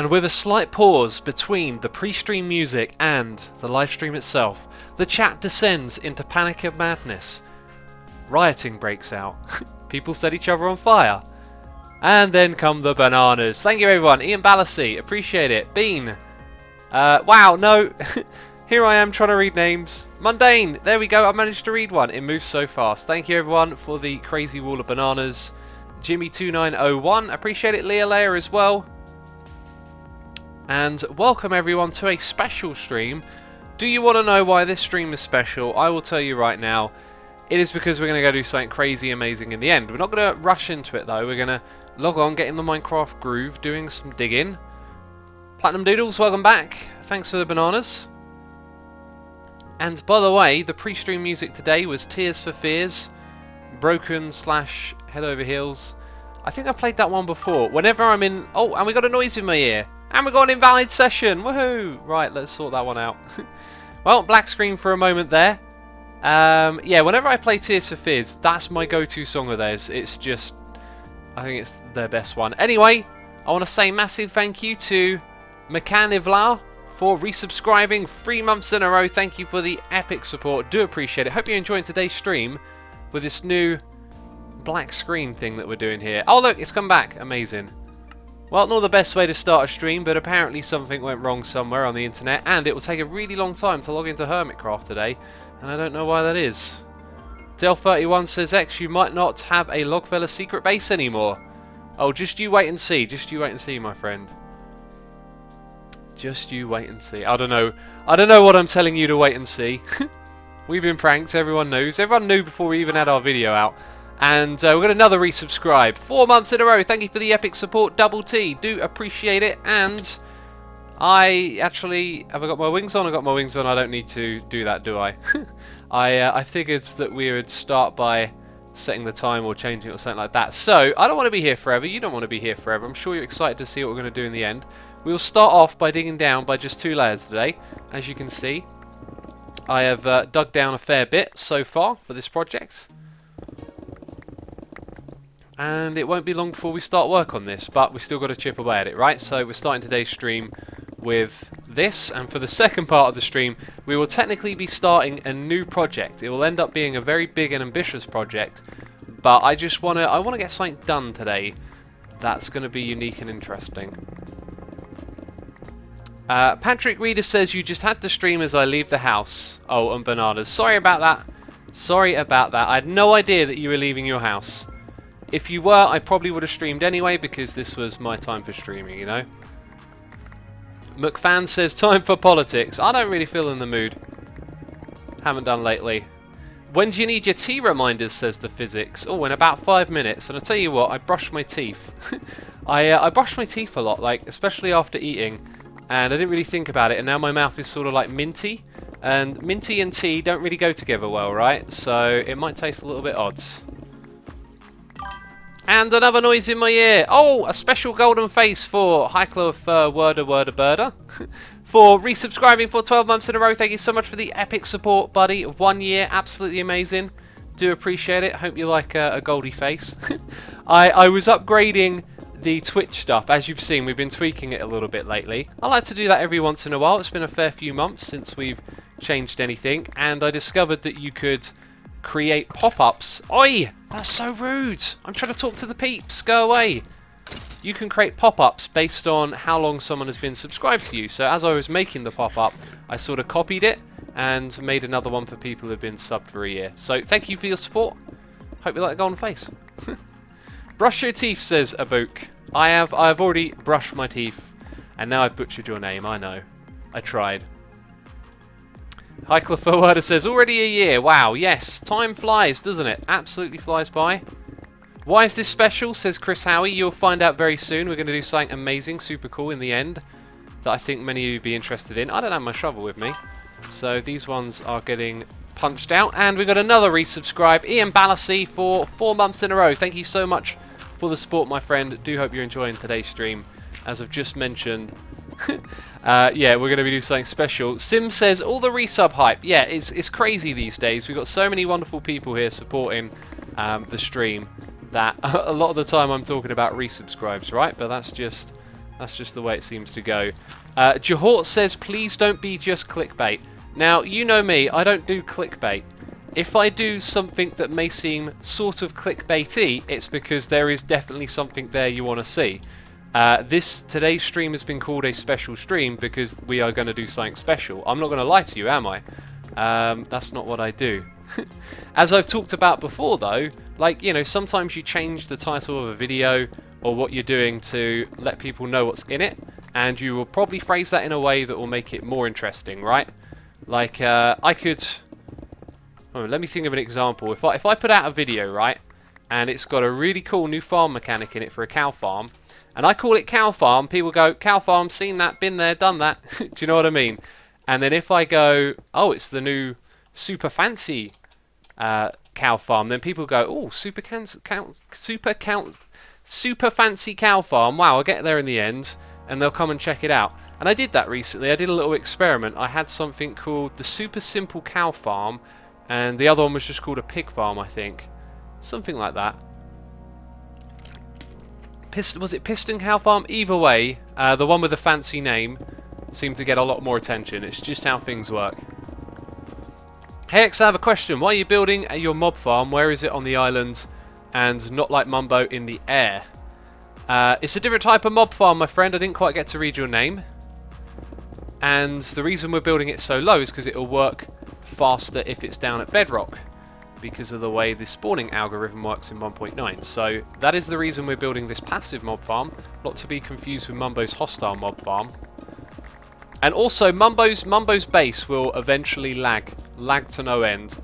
And with a slight pause between the pre-stream music and the live stream itself, the chat descends into panic and madness. Rioting breaks out. People set each other on fire. And then come the bananas. Thank you everyone. Ian Ballasy, appreciate it. Bean. Wow, no. Here I am trying to read names. Mundane, there we go. I managed to read one. It moves so fast. Thank you everyone for the crazy wall of bananas. Jimmy2901, appreciate it. Leah Leia as well. And welcome everyone to a special stream. Do you want to know why this stream is special? I will tell you right now. It is because we're going to go do something crazy amazing in the end. We're not going to rush into it though. We're going to log on, get in the Minecraft groove, doing some digging. Platinum Doodles, welcome back. Thanks for the bananas. And by the way, the pre-stream music today was Tears for Fears, Broken / Head Over Heels. I think I played that one before. Whenever I'm in... Oh, and we got a noise in my ear. And we got an invalid session. Woohoo! Right, let's sort that one out. Well, black screen for a moment there. Yeah, whenever I play Tears for Fears, that's my go-to song of theirs. It's just... I think it's their best one. Anyway, I want to say massive thank you to Mekan Ivlar for resubscribing 3 months in a row. Thank you for the epic support. Do appreciate it. Hope you're enjoying today's stream with this new black screen thing that we're doing here. Oh, look, it's come back. Amazing. Well, not the best way to start a stream, but apparently something went wrong somewhere on the internet, and it will take a really long time to log into Hermitcraft today, and I don't know why that is. Del31 says, X, you might not have a Logfella secret base anymore. Oh, just you wait and see. Just you wait and see, my friend. Just you wait and see. I don't know. I don't know what I'm telling you to wait and see. We've been pranked. Everyone knows. Everyone knew before we even had our video out. And we've got another resubscribe. 4 months in a row. Thank you for the epic support, Double T. Do appreciate it. And I actually... Have I got my wings on? I got my wings on. I don't need to do that, do I? I figured that we would start by setting the time or changing it or something like that. So, I don't want to be here forever. You don't want to be here forever. I'm sure you're excited to see what we're going to do in the end. We'll start off by digging down by just 2 layers today. As you can see, I have dug down a fair bit so far for this project. And it won't be long before we start work on this, but we've still got to chip away at it, right? So we're starting today's stream with this, and for the second part of the stream, we will technically be starting a new project. It will end up being a very big and ambitious project, but I want to get something done today that's going to be unique and interesting. Patrick Reader says, you just had to stream as I leave the house. Oh, and bananas. Sorry about that. Sorry about that. I had no idea that you were leaving your house. If you were, I probably would have streamed anyway because this was my time for streaming, you know. McFan says, time for politics. I don't really feel in the mood. Haven't done lately. When do you need your tea reminders, says the physics. Oh, in about 5 minutes. And I'll tell you what, I brush my teeth. I brush my teeth a lot, like especially after eating. And I didn't really think about it. And now my mouth is sort of like minty. And minty and tea don't really go together well, right? So it might taste a little bit odd. And another noise in my ear. Oh, a special golden face for Highclough Worda Birder for resubscribing for 12 months in a row. Thank you so much for the epic support, buddy. 1 year, absolutely amazing. Do appreciate it. Hope you like a goldy face. I was upgrading the Twitch stuff. As you've seen, we've been tweaking it a little bit lately. I like to do that every once in a while. It's been a fair few months since we've changed anything, and I discovered that you could create pop-ups. Oi! That's so rude! I'm trying to talk to the peeps. Go away! You can create pop-ups based on how long someone has been subscribed to you. So as I was making the pop-up, I sort of copied it and made another one for people who have been subbed for a year. So thank you for your support. Hope you like the golden face. Brush your teeth, says Abook. I've already brushed my teeth, and now I've butchered your name. I know. I tried. Highclough Forwarder says, already a year. Wow, yes. Time flies, doesn't it? Absolutely flies by. Why is this special, says Chris Howie. You'll find out very soon. We're going to do something amazing, super cool in the end that I think many of you would be interested in. I don't have my shovel with me, so these ones are getting punched out. And we've got another resubscribe, Ian Ballasy, for 4 months in a row. Thank you so much for the support, my friend. Do hope you're enjoying today's stream. As I've just mentioned, yeah, we're going to be doing something special. Sim says, all the resub hype. Yeah, it's crazy these days. We've got so many wonderful people here supporting the stream that a lot of the time I'm talking about resubscribes, right? But that's just That's just the way it seems to go. Jahort says, please don't be just clickbait. Now, you know me, I don't do clickbait. If I do something that may seem sort of clickbaity, it's because there is definitely something there you want to see. Today's stream has been called a special stream because we are going to do something special. I'm not going to lie to you, am I? That's not what I do. As I've talked about before though, like, you know, sometimes you change the title of a video or what you're doing to let people know what's in it, and you will probably phrase that in a way that will make it more interesting, right? Like, I could... Oh, let me think of an example. If I put out a video, right, and it's got a really cool new farm mechanic in it for a cow farm, and I call it cow farm, people go, cow farm, seen that, been there, done that. Do you know what I mean? And then if I go, oh, it's the new super fancy cow farm, then people go, oh, super fancy cow farm. Wow, I'll get there in the end, and they'll come and check it out. And I did that recently. I did a little experiment. I had something called the super simple cow farm, and the other one was just called a pig farm, I think. Something like that. Was it Piston Cow Farm? Either way, the one with the fancy name seemed to get a lot more attention. It's just how things work. Hey X, I have a question. Why are you building your mob farm? Where is it on the island and not like Mumbo in the air? It's a different type of mob farm, my friend. I didn't quite get to read your name. And the reason we're building it so low is because it will work faster if it's down at bedrock, because of the way the spawning algorithm works in 1.9. So that is the reason we're building this passive mob farm, not to be confused with Mumbo's hostile mob farm. And also Mumbo's base will eventually lag to no end.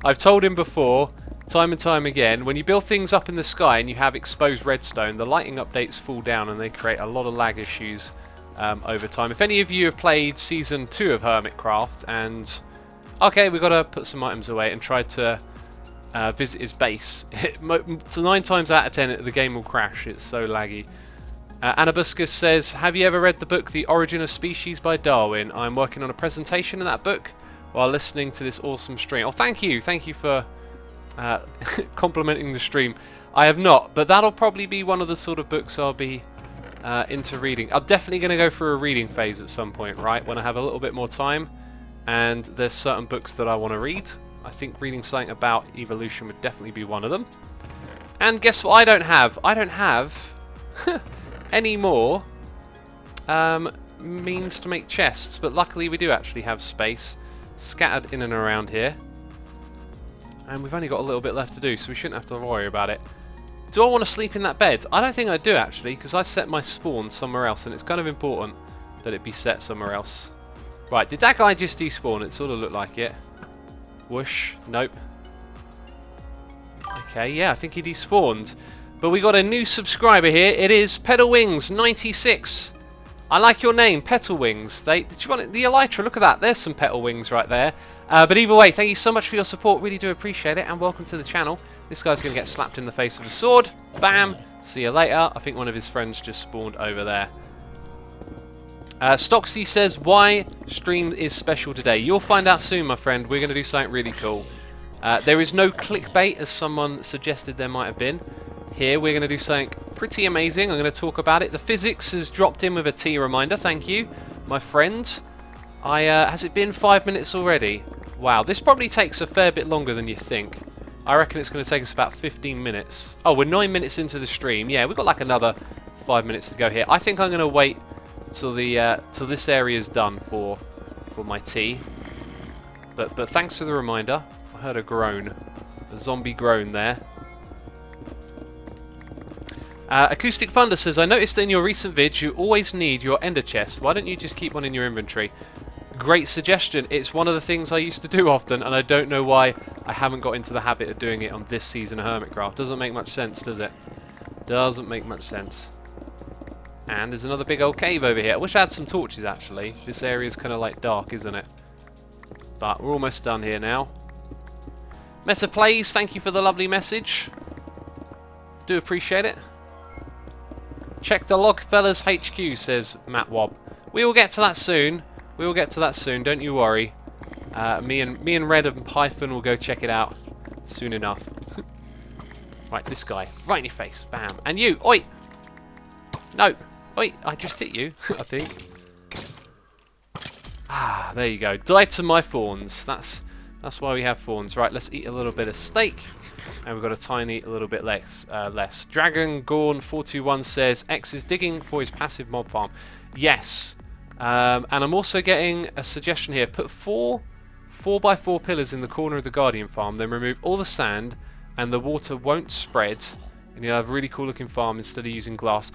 I've told him before, time and time again, when you build things up in the sky and you have exposed redstone, the lighting updates fall down and they create a lot of lag issues over time. If any of you have played Season 2 of Hermitcraft and... Okay, we've got to put some items away and try to visit his base. So 9 times out of 10 the game will crash, it's so laggy. Anabuscus says, have you ever read the book The Origin of Species by Darwin? I'm working on a presentation of that book while listening to this awesome stream. Oh, thank you for complimenting the stream. I have not, but that'll probably be one of the sort of books I'll be into reading. I'm definitely going to go through a reading phase at some point, right, when I have a little bit more time. And there's certain books that I want to read. I think reading something about evolution would definitely be one of them. And guess what I don't have? I don't have any more means to make chests. But luckily we do actually have space scattered in and around here. And we've only got a little bit left to do, so we shouldn't have to worry about it. Do I want to sleep in that bed? I don't think I do actually, because I set my spawn somewhere else. And it's kind of important that it be set somewhere else. Right, did that guy just despawn? It sort of looked like it. Whoosh. Nope. Okay, yeah, I think he despawned. But we got a new subscriber here. It is Petalwings96. I like your name, Petalwings. Did you want it? The Elytra, look at that. There's some petal wings right there. But either way, thank you so much for your support. Really do appreciate it. And welcome to the channel. This guy's going to get slapped in the face with a sword. Bam. See you later. I think one of his friends just spawned over there. Stocksy says, why stream is special today? You'll find out soon, my friend. We're going to do something really cool. There is no clickbait, as someone suggested there might have been. Here, we're going to do something pretty amazing. I'm going to talk about it. The physics has dropped in with a T reminder. Thank you, my friend. Has it been 5 minutes already? Wow, this probably takes a fair bit longer than you think. I reckon it's going to take us about 15 minutes. Oh, we're 9 minutes into the stream. Yeah, we've got like another 5 minutes to go here. I think I'm going to wait till this area is done for my tea. But thanks for the reminder. I heard a groan, a zombie groan there. Acoustic Thunder says, I noticed that in your recent vids you always need your ender chest. Why don't you just keep one in your inventory? Great suggestion. It's one of the things I used to do often, and I don't know why I haven't got into the habit of doing it on this season of Hermitcraft. Doesn't make much sense, does it? Doesn't make much sense. And there's another big old cave over here. I wish I had some torches, actually. This area's kind of like dark, isn't it? But we're almost done here now. Meta Plays, thank you for the lovely message. Do appreciate it. Check the log, fellas. HQ, says Matt Wobb. We will get to that soon. We will get to that soon. Don't you worry. Me and Red and Python will go check it out soon enough. Right, this guy. Right in your face. Bam. And you. Oi. No. Oi, I just hit you, I think. Ah, there you go. Die to my thorns. That's why we have thorns. Right, let's eat a little bit of steak. And we've got a tiny little bit less. Dragon Gorn 421 says X is digging for his passive mob farm. Yes. And I'm also getting a suggestion here. Put 4x4 pillars in the corner of the Guardian farm, then remove all the sand and the water won't spread. And you'll have a really cool looking farm instead of using glass.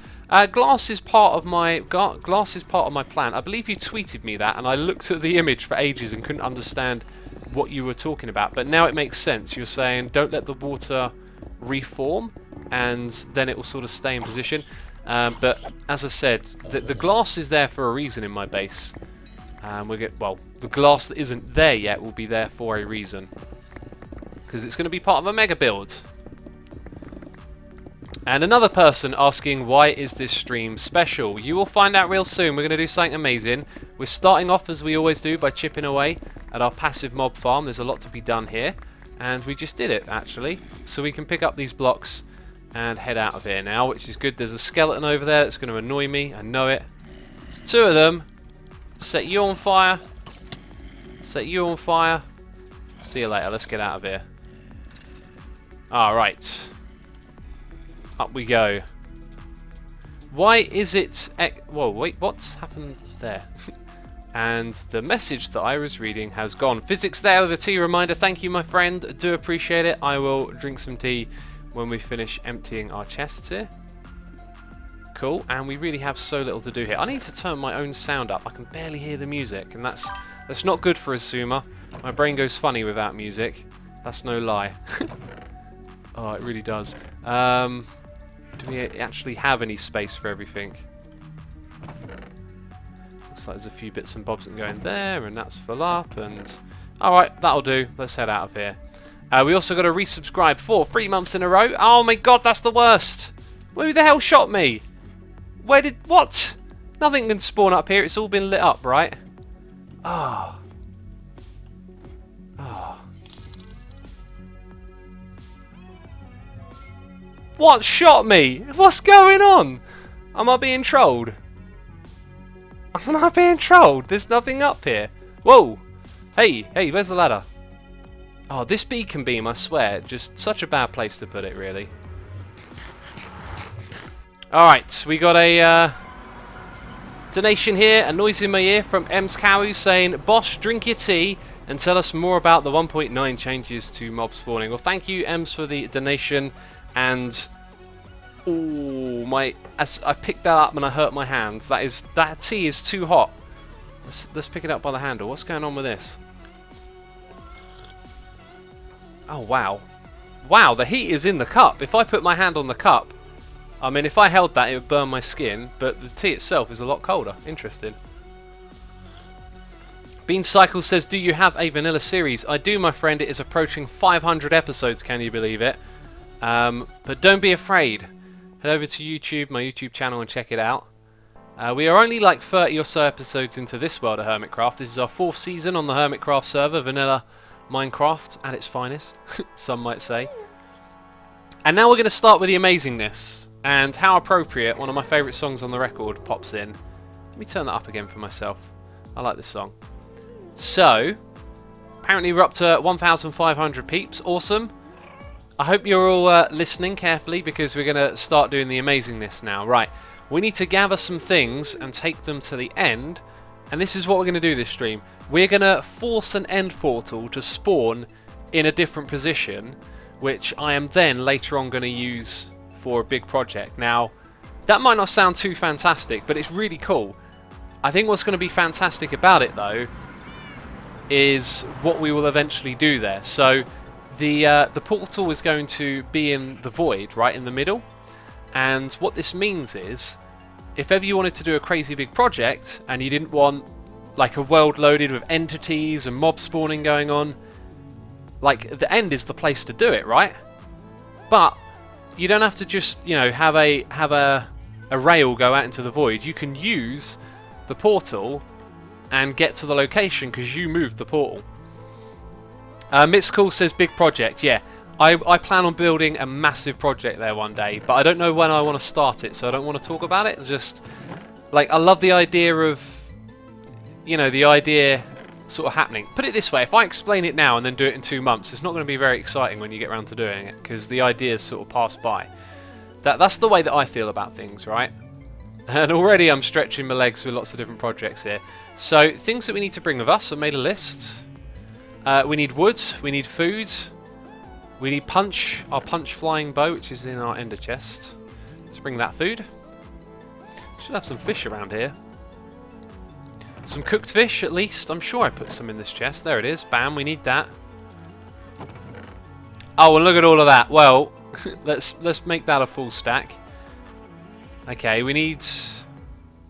Glass is part of my plan. I believe you tweeted me that, and I looked at the image for ages and couldn't understand what you were talking about. But now it makes sense. You're saying don't let the water reform, and then it will sort of stay in position. But as I said, the glass is there for a reason in my base. The glass that isn't there yet will be there for a reason, because it's going to be part of a mega build. And another person asking, why is this stream special? You will find out real soon. We're going to do something amazing. We're starting off, as we always do, by chipping away at our passive mob farm. There's a lot to be done here. And we just did it, actually. So we can pick up these blocks and head out of here now, which is good. There's a skeleton over there that's going to annoy me. I know it. There's two of them. Set you on fire. Set you on fire. See you later. Let's get out of here. Alright. Up we go. Why is it... Whoa, wait, what's happened there? And the message that I was reading has gone. Physics there with a tea reminder. Thank you, my friend. Do appreciate it. I will drink some tea when we finish emptying our chests here. Cool, and we really have so little to do here. I need to turn my own sound up. I can barely hear the music, and that's not good for a zoomer. My brain goes funny without music. That's no lie. Oh, it really does. Do we actually have any space for everything? Looks like there's a few bits and bobs that can go in there, and that's full up, and... Alright, that'll do. Let's head out of here. We also got to resubscribe for 3 months in a row. Oh my god, that's the worst! Who the hell shot me? Where did... What? Nothing can spawn up here. It's all been lit up, right? Ah. Ah. What shot me? What's going on? Am I being trolled? Am I being trolled? There's nothing up here. Whoa. Hey, where's the ladder? Oh, this beacon beam, I swear. Just such a bad place to put it, really. Alright, we got a donation here, a noise in my ear from Ems Cow saying, Boss, drink your tea and tell us more about the 1.9 changes to mob spawning. Well, thank you, Ems, for the donation. And as I picked that up and I hurt my hands. That tea is too hot. Let's pick it up by the handle. What's going on with this? Oh wow, wow! The heat is in the cup. If I put my hand on the cup, I mean, if I held that, it would burn my skin. But the tea itself is a lot colder. Interesting. Bean Cycle says, "Do you have a vanilla series?" I do, my friend. It is approaching 500 episodes. Can you believe it? But don't be afraid. Head over to YouTube, my YouTube channel, and check it out. We are only like 30 or so episodes into this world of Hermitcraft. This is our 4th season on the Hermitcraft server, vanilla Minecraft at its finest, some might say. And now we're going to start with the amazingness. And how appropriate, one of my favourite songs on the record pops in. Let me turn that up again for myself. I like this song. So, apparently we're up to 1,500 peeps. Awesome. I hope you're all listening carefully, because we're going to start doing the amazingness now. Right, we need to gather some things and take them to the end, and this is what we're going to do this stream. We're going to force an end portal to spawn in a different position, which I am then later on going to use for a big project. Now, that might not sound too fantastic, but it's really cool. I think what's going to be fantastic about it, though, is what we will eventually do there. So the portal is going to be in the void, right in the middle. And what this means is, if ever you wanted to do a crazy big project and you didn't want like a world loaded with entities and mob spawning going on, like the end is the place to do it, right? But you don't have to just, you know, have a rail go out into the void. You can use the portal and get to the location because you moved the portal. Mitskall says big project. Yeah, I plan on building a massive project there one day, but I don't know when I want to start it, so I don't want to talk about it. Just Like, I love the idea of, you know, the idea sort of happening. Put it this way, if I explain it now and then do it in 2 months, it's not going to be very exciting when you get around to doing it, because the ideas sort of pass by. That's the way that I feel about things, right? And already I'm stretching my legs with lots of different projects here. So, things that we need to bring with us, I made a list. We need wood, we need food, we need punch, our punch flying bow, which is in our ender chest. Let's bring that food. Should have some fish around here. Some cooked fish, at least. I'm sure I put some in this chest. There it is. Bam, we need that. Oh, and look at all of that. Well, let's make that a full stack. Okay, we need...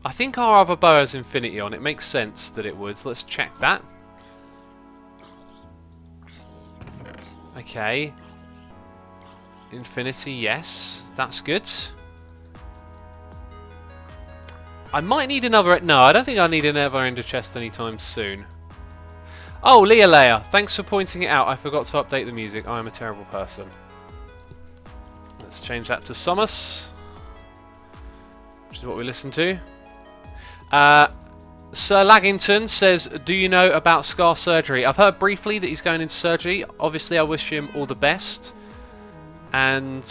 I think our other bow has infinity on. It makes sense that it would. So let's check that. Okay. Infinity, yes. That's good. I might need another... No, I don't think I need another ender chest anytime soon. Oh, Leia, thanks for pointing it out. I forgot to update the music. I am a terrible person. Let's change that to Summers, which is what we listen to. Sir Laggington says, do you know about scar surgery? I've heard briefly that he's going into surgery. Obviously, I wish him all the best. And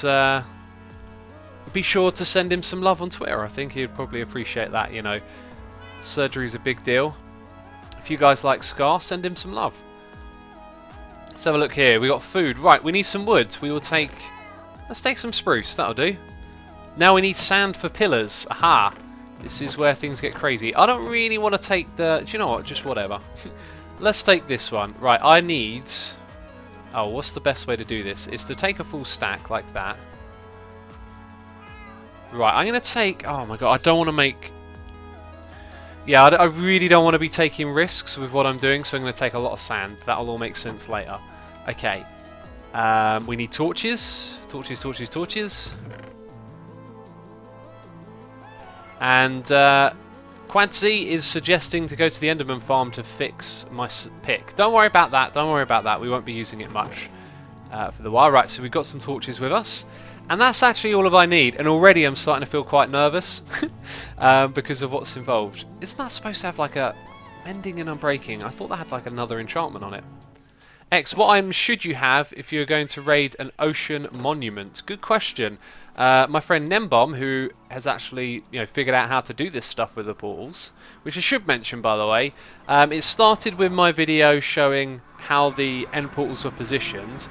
be sure to send him some love on Twitter. I think he'd probably appreciate that, you know. Surgery's a big deal. If you guys like Scar, send him some love. Let's have a look here. We got food. Right, we need some wood. We will take... Let's take some spruce. That'll do. Now we need sand for pillars. Aha. This is where things get crazy. I don't really want to take the... Do you know what? Just whatever. Let's take this one. Right, I need... Oh, what's the best way to do this? Is to take a full stack like that. Right, I'm going to take... Oh my god, I don't want to make... Yeah, I really don't want to be taking risks with what I'm doing, so I'm going to take a lot of sand. That'll all make sense later. Okay. We need torches. Torches, torches, torches. And Quadzy is suggesting to go to the Enderman farm to fix my pick. Don't worry about that. Don't worry about that. We won't be using it much for the while. Right, so we've got some torches with us. And that's actually all of I need. And already I'm starting to feel quite nervous because of what's involved. Isn't that supposed to have like a mending and unbreaking? I thought that had like another enchantment on it. X, what item should you have if you're going to raid an ocean monument? Good question. My friend Nembom, who has actually figured out how to do this stuff with the portals, which I should mention by the way, it started with my video showing how the end portals were positioned.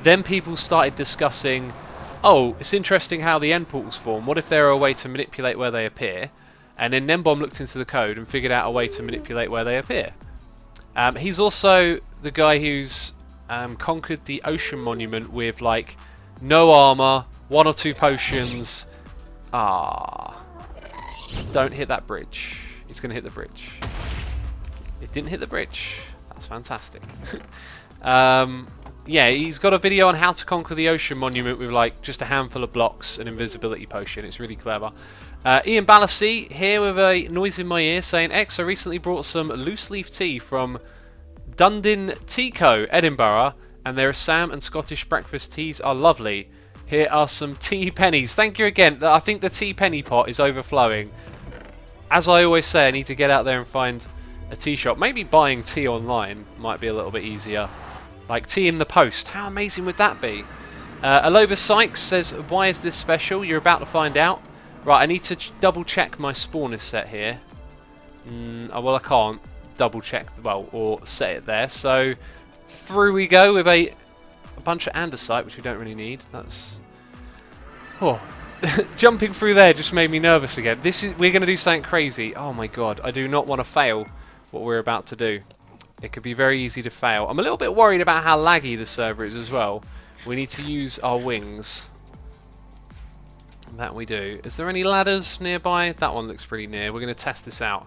Then people started discussing, oh, it's interesting how the end portals form. What if there are a way to manipulate where they appear? And then Nembom looked into the code and figured out a way to manipulate where they appear. He's also the guy who's conquered the ocean monument with like no armor, 1 or 2 potions. Don't hit that bridge. He's going to hit the bridge. It didn't hit the bridge. That's fantastic. Yeah, he's got a video on how to conquer the ocean monument with like just a handful of blocks and invisibility potion. It's really clever. Ian Balassi here with a noise in my ear saying, X, I recently brought some loose leaf tea from Dundin Tea Co, Edinburgh, and their Assam and Scottish breakfast teas are lovely. Here are some tea pennies. Thank you again. I think the tea penny pot is overflowing. As I always say, I need to get out there and find a tea shop. Maybe buying tea online might be a little bit easier. Like tea in the post. How amazing would that be? Aloba Sykes says, why is this special? You're about to find out. Right, I need to double check my spawner set here. Well, I can't double check, or set it there. So through we go with a bunch of andesite, which we don't really need. That's... Oh. Jumping through there just made me nervous again. We're going to do something crazy. Oh my god, I do not want to fail what we're about to do. It could be very easy to fail. I'm a little bit worried about how laggy the server is as well. We need to use our wings. That we do. Is there any ladders nearby? That one looks pretty near. We're going to test this out.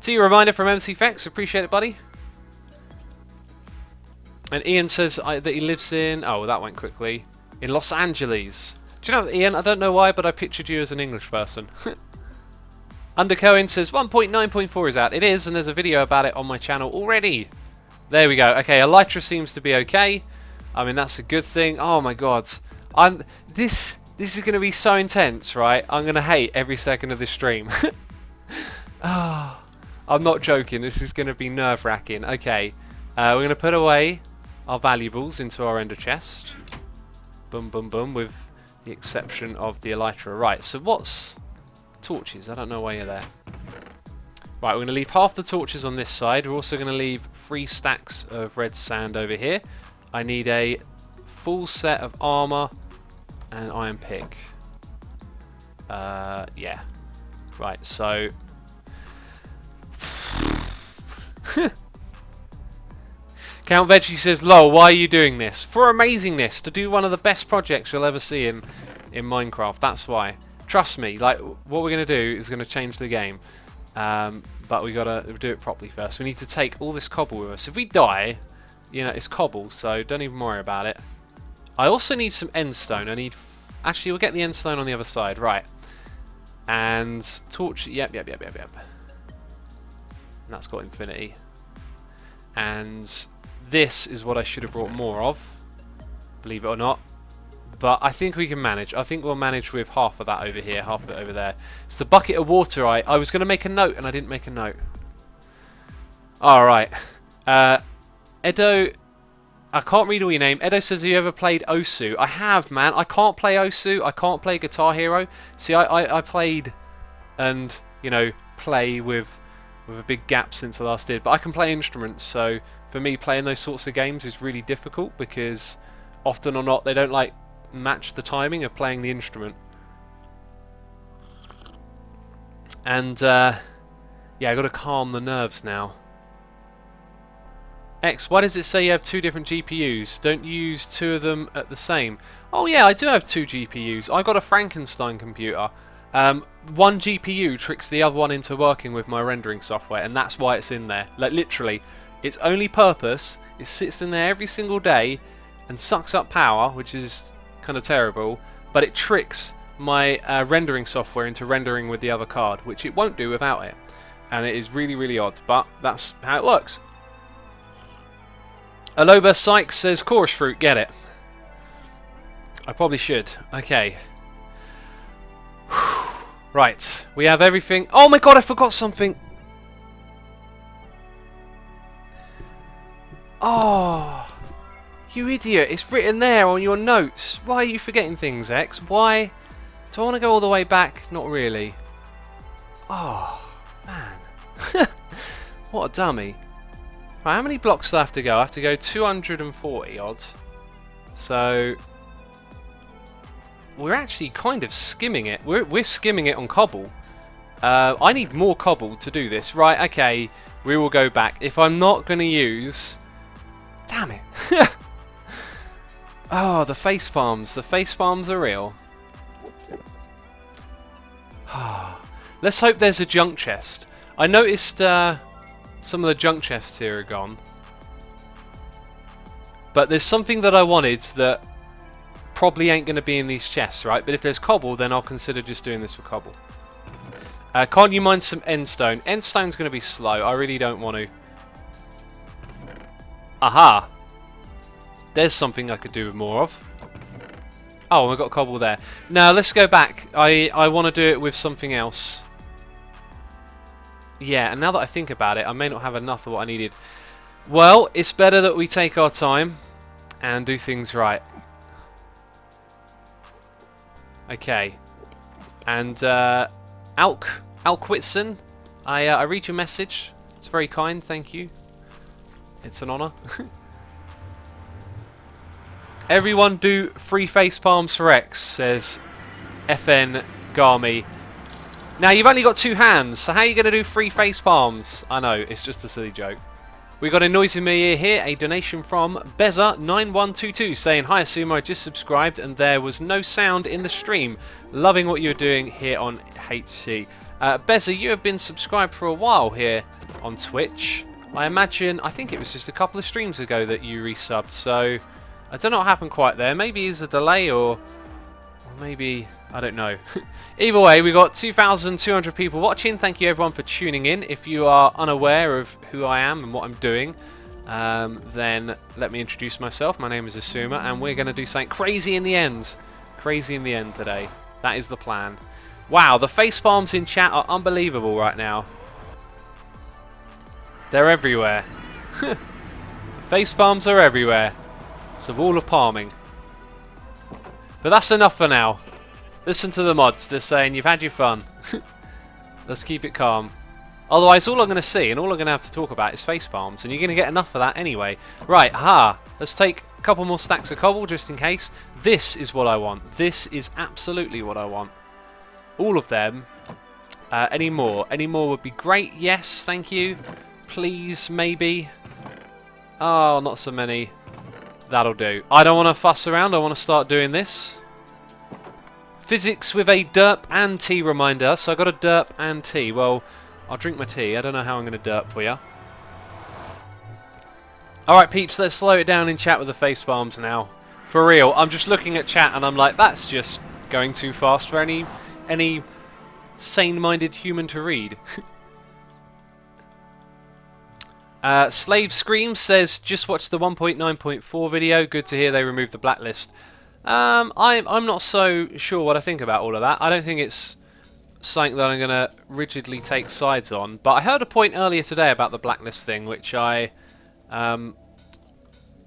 See a reminder from MCFX. Appreciate it, buddy. And Ian says that he lives in... Oh, that went quickly. In Los Angeles. Do you know, Ian, I don't know why, but I pictured you as an English person. Undercohen says 1.9.4 is out. It is, and there's a video about it on my channel already. There we go. Okay, Elytra seems to be okay. I mean, that's a good thing. Oh my god. This is going to be so intense, right? I'm going to hate every second of this stream. Ah, I'm not joking. This is going to be nerve-wracking. Okay, we're going to put away our valuables into our ender chest. Boom, boom, boom, with the exception of the Elytra. Right, so what's... torches? I don't know why you're there. Right, we're going to leave half the torches on this side. We're also going to leave 3 stacks of red sand over here. I need a full set of armor and iron pick. Yeah. Right, so... Count Veggie says, lol, why are you doing this? For amazingness, to do one of the best projects you'll ever see in Minecraft. That's why. Trust me, like, what we're going to do is going to change the game. But we got to do it properly first. We need to take all this cobble with us. If we die, you know, it's cobble, so don't even worry about it. I also need some end stone. I need... Actually, we'll get the end stone on the other side. Right. And torch... Yep. And that's got infinity. And this is what I should have brought more of. Believe it or not. But I think we can manage. I think we'll manage with half of that over here, half of it over there. It's the bucket of water. I was going to make a note, and I didn't make a note. Alright. Edo... I can't read all your name. Edo says, have you ever played Osu? I have, man. I can't play Osu. I can't play Guitar Hero. See, I played and, you know, play with a big gap since I last did. But I can play instruments, so for me, playing those sorts of games is really difficult because often or not, they don't, like, match the timing of playing the instrument. And, yeah, I've got to calm the nerves now. X, why does it say you have 2 different GPUs? Don't you use 2 of them at the same? Oh yeah, I do have 2 GPUs. I got a Frankenstein computer. One GPU tricks the other one into working with my rendering software, and that's why it's in there. Like, literally, its only purpose, it sits in there every single day and sucks up power, which is kind of terrible, but it tricks my rendering software into rendering with the other card, which it won't do without it. And it is really, really odd, but that's how it works. Aloba Sykes says, chorus fruit, get it. I probably should. Okay. Right, we have everything. Oh my god, I forgot something. Oh, you idiot. It's written there on your notes. Why are you forgetting things, X? Why? Do I want to go all the way back? Not really. Oh, man. What a dummy. Right, how many blocks do I have to go? I have to go 240 odd. So we're actually kind of skimming it. We're skimming it on cobble. I need more cobble to do this. Right, okay. We will go back. If I'm not going to use... Damn it. Oh, the face palms. The face palms are real. Let's hope there's a junk chest. I noticed... some of the junk chests here are gone. But there's something that I wanted that probably ain't going to be in these chests, right? But if there's cobble, then I'll consider just doing this for cobble. Can't you mine some endstone? Endstone's going to be slow. I really don't want to. Aha! There's something I could do with more of. Oh, I've got cobble there. Now, let's go back. I want to do it with something else. Yeah, and now that I think about it, I may not have enough of what I needed. Well, it's better that we take our time and do things right. Okay. And, Alquitson, I read your message. It's very kind, thank you. It's an honour. Everyone do 3 face palms for X, says FN Garmy. Now, you've only got 2 hands, so how are you going to do 3 face palms? I know, it's just a silly joke. We got a noise in my ear here, a donation from Beza9122 saying, hi Sumo, I just subscribed and there was no sound in the stream. Loving what you're doing here on HC. Beza, you have been subscribed for a while here on Twitch. I think it was just a couple of streams ago that you resubbed, so I don't know what happened quite there. Maybe it's a delay or maybe, I don't know. Either way, we got 2,200 people watching. Thank you everyone for tuning in. If you are unaware of who I am and what I'm doing, then let me introduce myself. My name is Asuma, and we're going to do something crazy in the end. Crazy in the end today. That is the plan. Wow, the face palms in chat are unbelievable right now. They're everywhere. Face palms are everywhere. It's a wall of palming. But that's enough for now. Listen to the mods. They're saying you've had your fun. Let's keep it calm. Otherwise, all I'm going to see and all I'm going to have to talk about is face palms, and you're going to get enough of that anyway. Right, aha. Let's take a couple more stacks of cobble just in case. This is what I want. This is absolutely what I want. All of them. Any more? Any more would be great. Yes, thank you. Please, maybe. Oh, not so many. That'll do. I don't want to fuss around. I want to start doing this. Physics with a derp and tea reminder. So I got a derp and tea. Well, I'll drink my tea. I don't know how I'm going to derp for you. Alright, peeps, let's slow it down in chat with the face palms now. For real, I'm just looking at chat and I'm like, that's just going too fast for any sane-minded human to read. Slave Scream says, just watched the 1.9.4 video. Good to hear they removed the blacklist. I'm not so sure what I think about all of that. I don't think it's something that I'm going to rigidly take sides on. But I heard a point earlier today about the blacklist thing, which I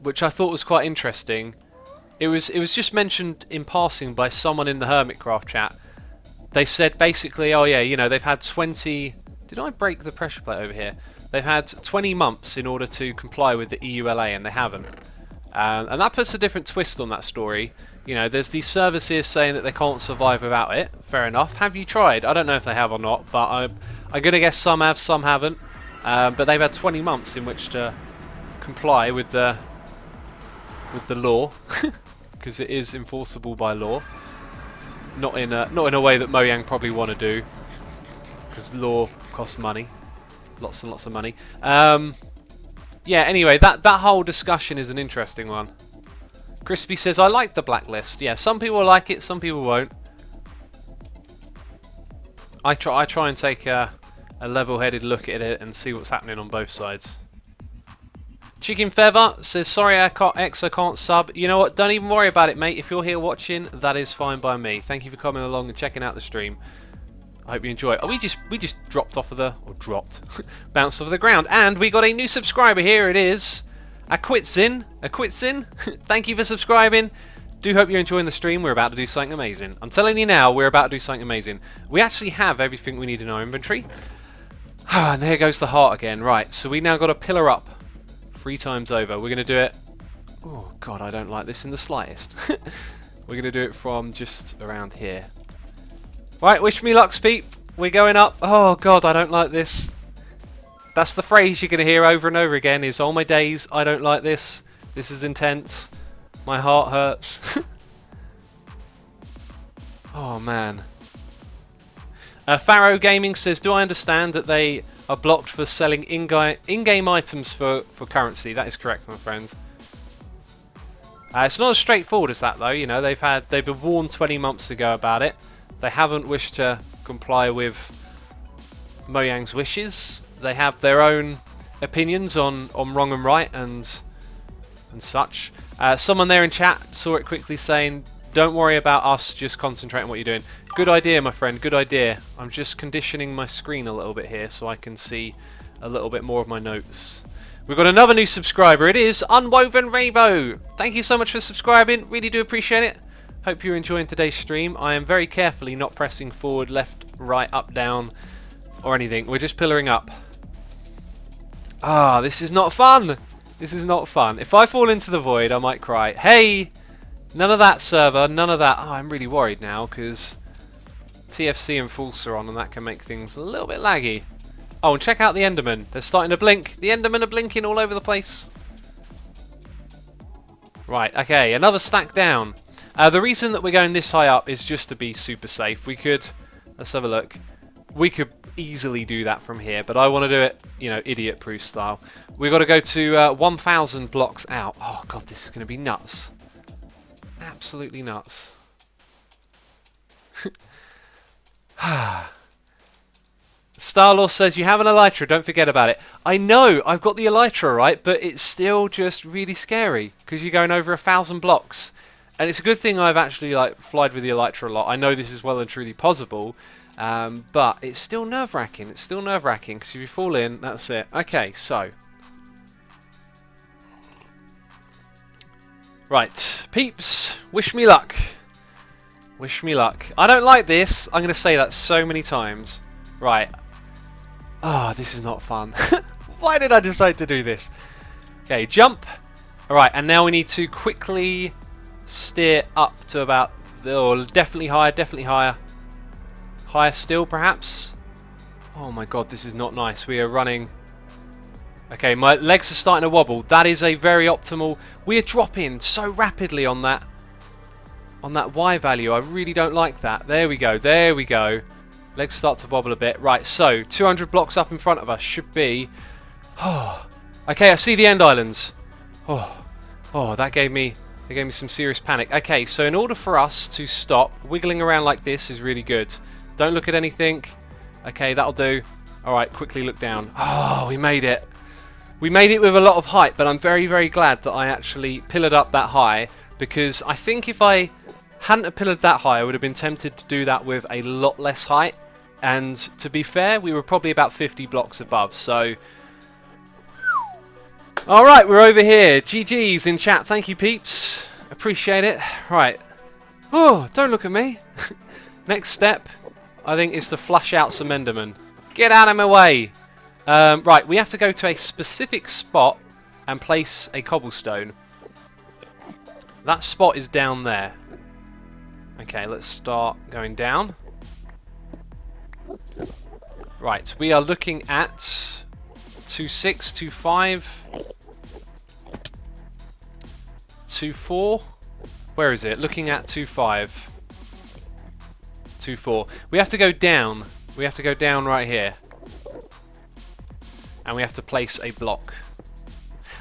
thought was quite interesting. It was just mentioned in passing by someone in the Hermitcraft chat. They said basically, oh yeah, you know, they've had 20... Did I break the pressure plate over here? They've had 20 months in order to comply with the EULA, and they haven't. And that puts a different twist on that story. You know, there's these services saying that they can't survive without it. Fair enough. Have you tried? I don't know if they have or not, but I'm going to guess some have, some haven't. But they've had 20 months in which to comply with the law, because it is enforceable by law. Not in a way that Mojang probably want to do, because law costs money, lots and lots of money. Yeah. Anyway, that whole discussion is an interesting one. Crispy says, I like the blacklist. Yeah, some people like it, some people won't. I try and take a level-headed look at it and see what's happening on both sides. Chicken Feather says, sorry I can't sub. You know what, don't even worry about it, mate. If you're here watching, that is fine by me. Thank you for coming along and checking out the stream. I hope you enjoy it. Oh, we just dropped off of the... Or dropped. Bounced off of the ground. And we got a new subscriber. Here it is. Aquitsin. Thank you for subscribing. Do hope you're enjoying the stream. We're about to do something amazing. I'm telling you now, we're about to do something amazing. We actually have everything we need in our inventory. And there goes the heart again. Right, so we now got to pillar up 3 times over. We're going to do it... Oh, God, I don't like this in the slightest. We're going to do it from just around here. Right, wish me luck, Speep. We're going up. Oh, God, I don't like this. That's the phrase you're going to hear over and over again is, all my days, I don't like this. This is intense. My heart hurts. Oh, man. Pharaoh Gaming says, do I understand that they are blocked for selling in-game items for currency? That is correct, my friend. It's not as straightforward as that, though. You know, they've been warned 20 months ago about it. They haven't wished to comply with Mojang's wishes. They have their own opinions on wrong and right and such. Someone there in chat saw it quickly saying, don't worry about us, just concentrate on what you're doing. Good idea, my friend, good idea. I'm just conditioning my screen a little bit here so I can see a little bit more of my notes. We've got another new subscriber. It is Unwoven Rainbow. Thank you so much for subscribing. Really do appreciate it. Hope you're enjoying today's stream. I am very carefully not pressing forward, left, right, up, down, or anything. We're just pillaring up. Ah, this is not fun. This is not fun. If I fall into the void, I might cry. Hey! None of that, server. None of that. Oh, I'm really worried now, because TFC and False are on, and that can make things a little bit laggy. Oh, and check out the Endermen. They're starting to blink. The Endermen are blinking all over the place. Right, okay. Another stack down. The reason that we're going this high up is just to be super safe. We could... Let's have a look. We could easily do that from here, but I want to do it, you know, idiot-proof style. We've got to go to 1,000 blocks out. Oh, God, this is going to be nuts. Absolutely nuts. Starlaw says, you have an Elytra, don't forget about it. I know, I've got the Elytra, right, but it's still just really scary, because you're going over 1,000 blocks. And it's a good thing I've actually like flied with the Elytra a lot. I know this is well and truly possible. But it's still nerve-wracking. It's still nerve-wracking because if you fall in, that's it. Okay, so. Right, peeps, wish me luck. Wish me luck. I don't like this. I'm going to say that so many times. Right. Oh, this is not fun. Why did I decide to do this? Okay, jump. Alright, and now we need to quickly steer up to about... Oh, definitely higher, definitely higher. Higher still, perhaps? Oh my god, this is not nice. We are running... Okay, my legs are starting to wobble. That is a very optimal... We are dropping so rapidly on that Y value. I really don't like that. There we go, there we go. Legs start to wobble a bit. Right, so 200 blocks up in front of us should be... Oh, okay, I see the end islands. Oh, that gave me some serious panic. Okay, so in order for us to stop, wiggling around like this is really good. Don't look at anything. Okay, that'll do. Alright, quickly look down. Oh, we made it. We made it with a lot of height, but I'm very, very glad that I actually pillared up that high, because I think if I hadn't have pillared that high, I would have been tempted to do that with a lot less height. And to be fair, we were probably about 50 blocks above, so... Alright, we're over here. GG's in chat. Thank you, peeps. Appreciate it. Right. Oh, don't look at me. Next step, I think, is to flush out some Endermen. Get out of my way. Right, we have to go to a specific spot and place a cobblestone. That spot is down there. Okay, let's start going down. Right, we are looking at 2.6, 2.5, 2.4. Where is it? Looking at 2.5, 2.4. We have to go down. We have to go down right here. And we have to place a block.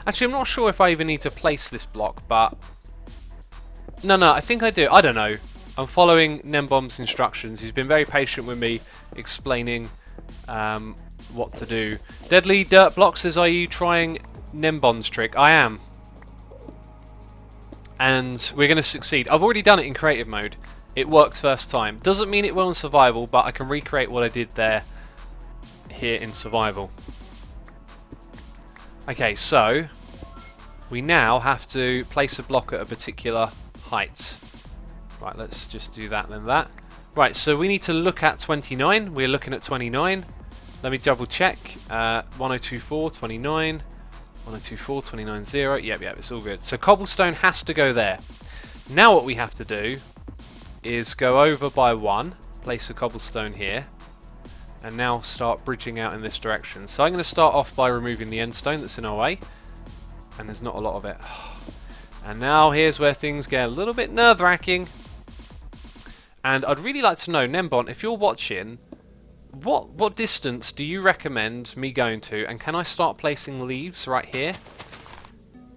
Actually, I'm not sure if I even need to place this block, but... No, I think I do. I don't know. I'm following Nembomb's instructions. He's been very patient with me, explaining what to do. Deadly Dirt Block says, are you trying Nembom's trick? I am. And we're going to succeed. I've already done it in creative mode. It worked first time. Doesn't mean it will in survival, but I can recreate what I did there here in survival. Okay, so we now have to place a block at a particular height. Right, let's just do that then that. Right, so we need to look at 29. We're looking at 29. Let me double check. 1024, 29. 1024, 29, 0. Yep, it's all good. So cobblestone has to go there. Now what we have to do is go over by 1, place a cobblestone here, and now start bridging out in this direction. So I'm going to start off by removing the end stone that's in our way, and there's not a lot of it. And now here's where things get a little bit nerve-wracking. And I'd really like to know, Nembon, if you're watching, what distance do you recommend me going to? And can I start placing leaves right here?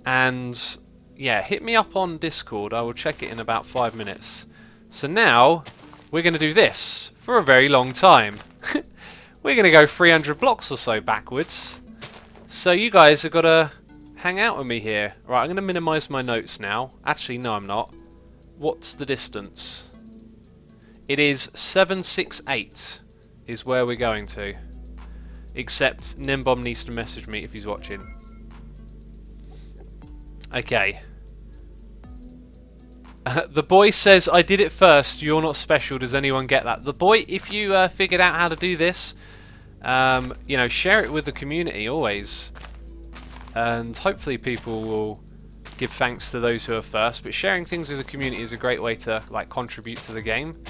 And yeah, hit me up on Discord. I will check it in about 5 minutes. So now we're going to do this for a very long time. We're going to go 300 blocks or so backwards. So you guys have got to hang out with me here. Right, I'm going to minimize my notes now. Actually, no, I'm not. What's the distance? It is 768 is where we're going to. Except Nembom needs to message me if he's watching. Okay. The boy says, I did it first, you're not special, does anyone get that? The boy, if you figured out how to do this, you know, share it with the community always. And hopefully people will give thanks to those who are first. But sharing things with the community is a great way to like contribute to the game.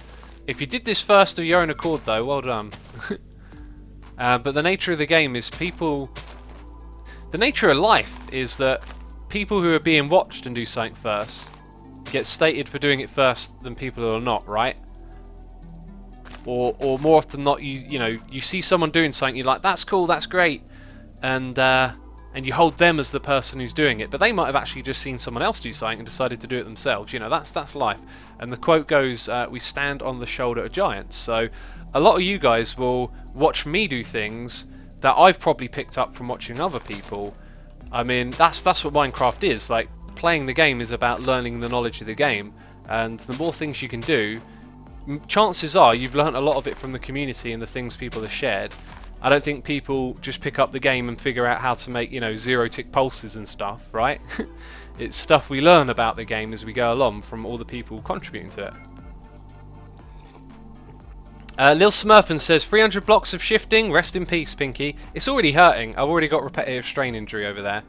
If you did this first of your own accord though, well done. But the nature of the game is people... The nature of life is that people who are being watched and do something first get stated for doing it first than people who are not, right? Or more often than not, you know, you see someone doing something, you're like, that's cool, that's great, and you hold them as the person who's doing it, but they might have actually just seen someone else do something and decided to do it themselves. You know, that's life. And the quote goes, we stand on the shoulder of giants. So a lot of you guys will watch me do things that I've probably picked up from watching other people. I mean, that's what Minecraft is. Like, playing the game is about learning the knowledge of the game, and the more things you can do, chances are you've learnt a lot of it from the community and the things people have shared. I don't think people just pick up the game and figure out how to make, you know, 0-tick pulses and stuff, right? It's stuff we learn about the game as we go along from all the people contributing to it. Lil Smurfin says, 300 blocks of shifting, rest in peace, Pinky. It's already hurting. I've already got repetitive strain injury over there.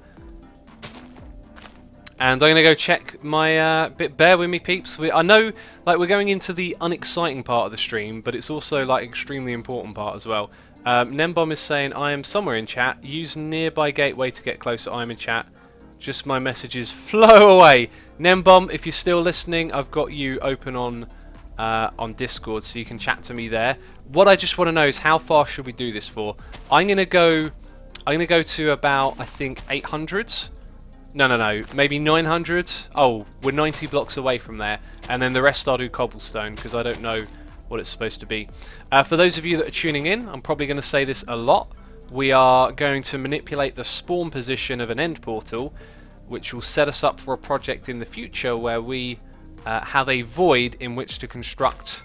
And I'm going to go check my bear with me, peeps. I know, like, we're going into the unexciting part of the stream, but it's also, like, extremely important part as well. Nembom is saying, I am somewhere in chat. Use nearby gateway to get closer. I'm in chat. Just my messages flow away. Nembom, if you're still listening, I've got you open on Discord, so you can chat to me there. What I just want to know is how far should we do this for? I'm gonna go to about, I think, 800. No, maybe 900. Oh, we're 90 blocks away from there, and then the rest I'll do cobblestone because I don't know what it's supposed to be. For those of you that are tuning in, I'm probably going to say this a lot. We are going to manipulate the spawn position of an end portal, which will set us up for a project in the future where we have a void in which to construct,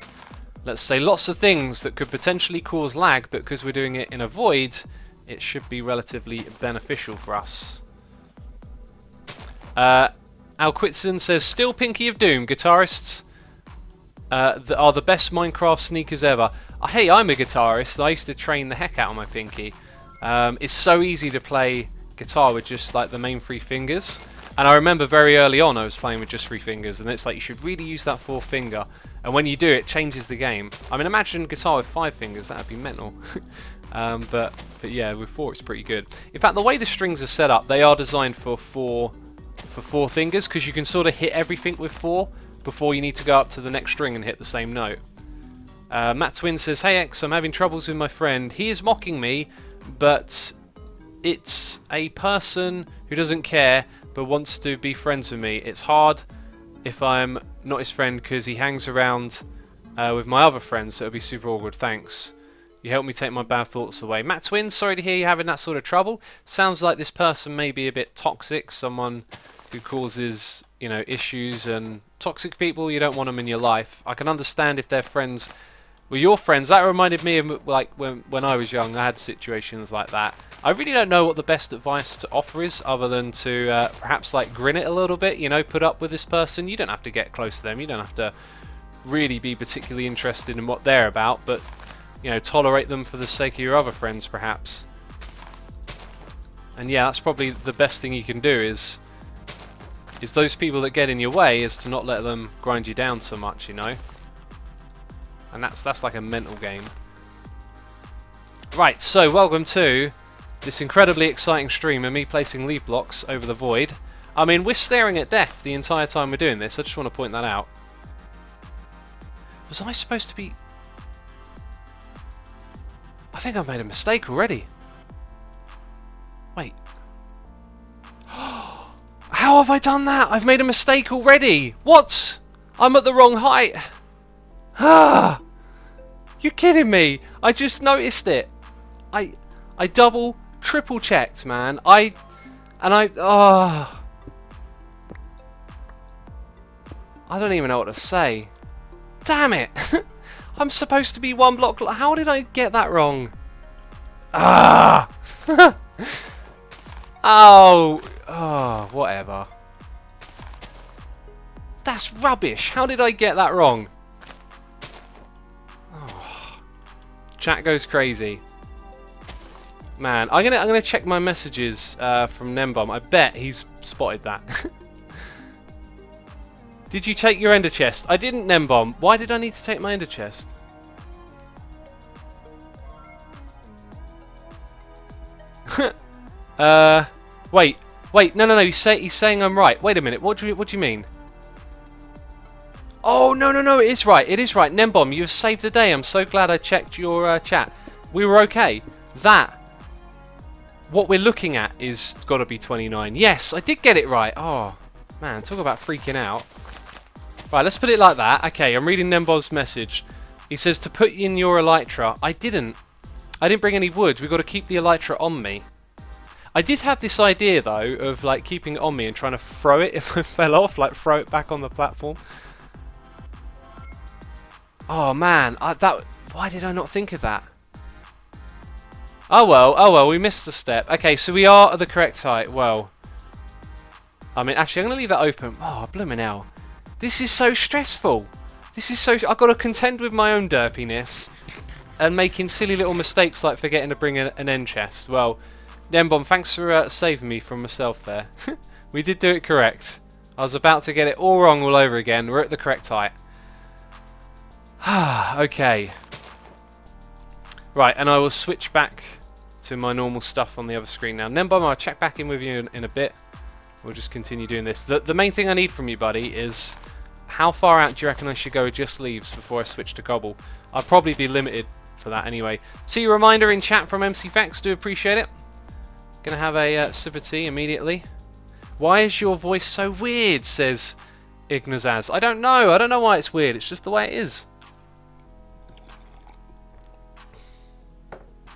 let's say, lots of things that could potentially cause lag, but because we're doing it in a void, it should be relatively beneficial for us. Al Quitson says, still Pinky of Doom, guitarists that are the best Minecraft sneakers ever. Hey, I'm a guitarist. I used to train the heck out of my Pinky. It's so easy to play guitar with just like the main 3 fingers. And I remember very early on I was playing with just 3 fingers, and it's like you should really use that 4th finger. And when you do, it changes the game. I mean, imagine guitar with 5 fingers, that'd be mental. But yeah, with 4 it's pretty good. In fact, the way the strings are set up, they are designed for 4 fingers, because you can sort of hit everything with 4 before you need to go up to the next string and hit the same note. Matt Twin says, hey X, I'm having troubles with my friend. He is mocking me, but it's a person who doesn't care but wants to be friends with me. It's hard if I'm not his friend because he hangs around with my other friends, so it'll be super awkward. Thanks. You helped me take my bad thoughts away. Matt Twin, sorry to hear you having that sort of trouble. Sounds like this person may be a bit toxic, someone who causes, you know, issues, and toxic people, you don't want them in your life. I can understand if they're friends with your friends. That reminded me of like when I was young, I had situations like that. I really don't know what the best advice to offer is, other than to perhaps like grin it a little bit, you know, put up with this person. You don't have to get close to them, you don't have to really be particularly interested in what they're about, but, you know, tolerate them for the sake of your other friends perhaps. And yeah, that's probably the best thing you can do is those people that get in your way, is to not let them grind you down so much, you know. And that's like a mental game. Right, so welcome to this incredibly exciting stream of me placing leaf blocks over the void. I mean, we're staring at death the entire time we're doing this. I just want to point that out. Was I supposed to be... I think I've made a mistake already. Wait. How have I done that? I've made a mistake already. What? I'm at the wrong height. Ah! You're kidding me. I just noticed it. I double, triple checked, man. I don't even know what to say. Damn it. I'm supposed to be 1 block. How did I get that wrong? Ah! Oh, whatever. That's rubbish. How did I get that wrong? Oh. Chat goes crazy. Man, I'm gonna check my messages from Nembom. I bet he's spotted that. Did you take your ender chest? I didn't, Nembom. Why did I need to take my ender chest? Wait, no, he's saying I'm right. Wait a minute, what do you mean? Oh, no, it is right, Nembom, you've saved the day. I'm so glad I checked your chat. We were okay. What we're looking at is got to be 29. Yes, I did get it right. Oh, man, talk about freaking out. Right, let's put it like that. Okay, I'm reading Nembom's message. He says to put in your Elytra. I didn't bring any wood. We've got to keep the Elytra on me. I did have this idea, though, of like keeping it on me and trying to throw it if I fell off, like throw it back on the platform. Oh man, why did I not think of that? Oh well, we missed a step. Okay, so we are at the correct height. Well, I mean, actually, I'm going to leave that open. Oh, blooming hell. This is so stressful. This is so... I've got to contend with my own derpiness and making silly little mistakes like forgetting to bring an end chest. Well, Nembom, thanks for saving me from myself there. We did do it correct. I was about to get it all wrong all over again. We're at the correct height. Okay. Right, and I will switch back to my normal stuff on the other screen now. Nembom, I'll check back in with you in a bit. We'll just continue doing this. The main thing I need from you, buddy, is how far out do you reckon I should go with just leaves before I switch to cobble? I'll probably be limited for that anyway. See a reminder in chat from MC Facts. Do appreciate it. Gonna have a sip of tea immediately. Why is your voice so weird, says Ignazaz. I don't know. I don't know why it's weird. It's just the way it is.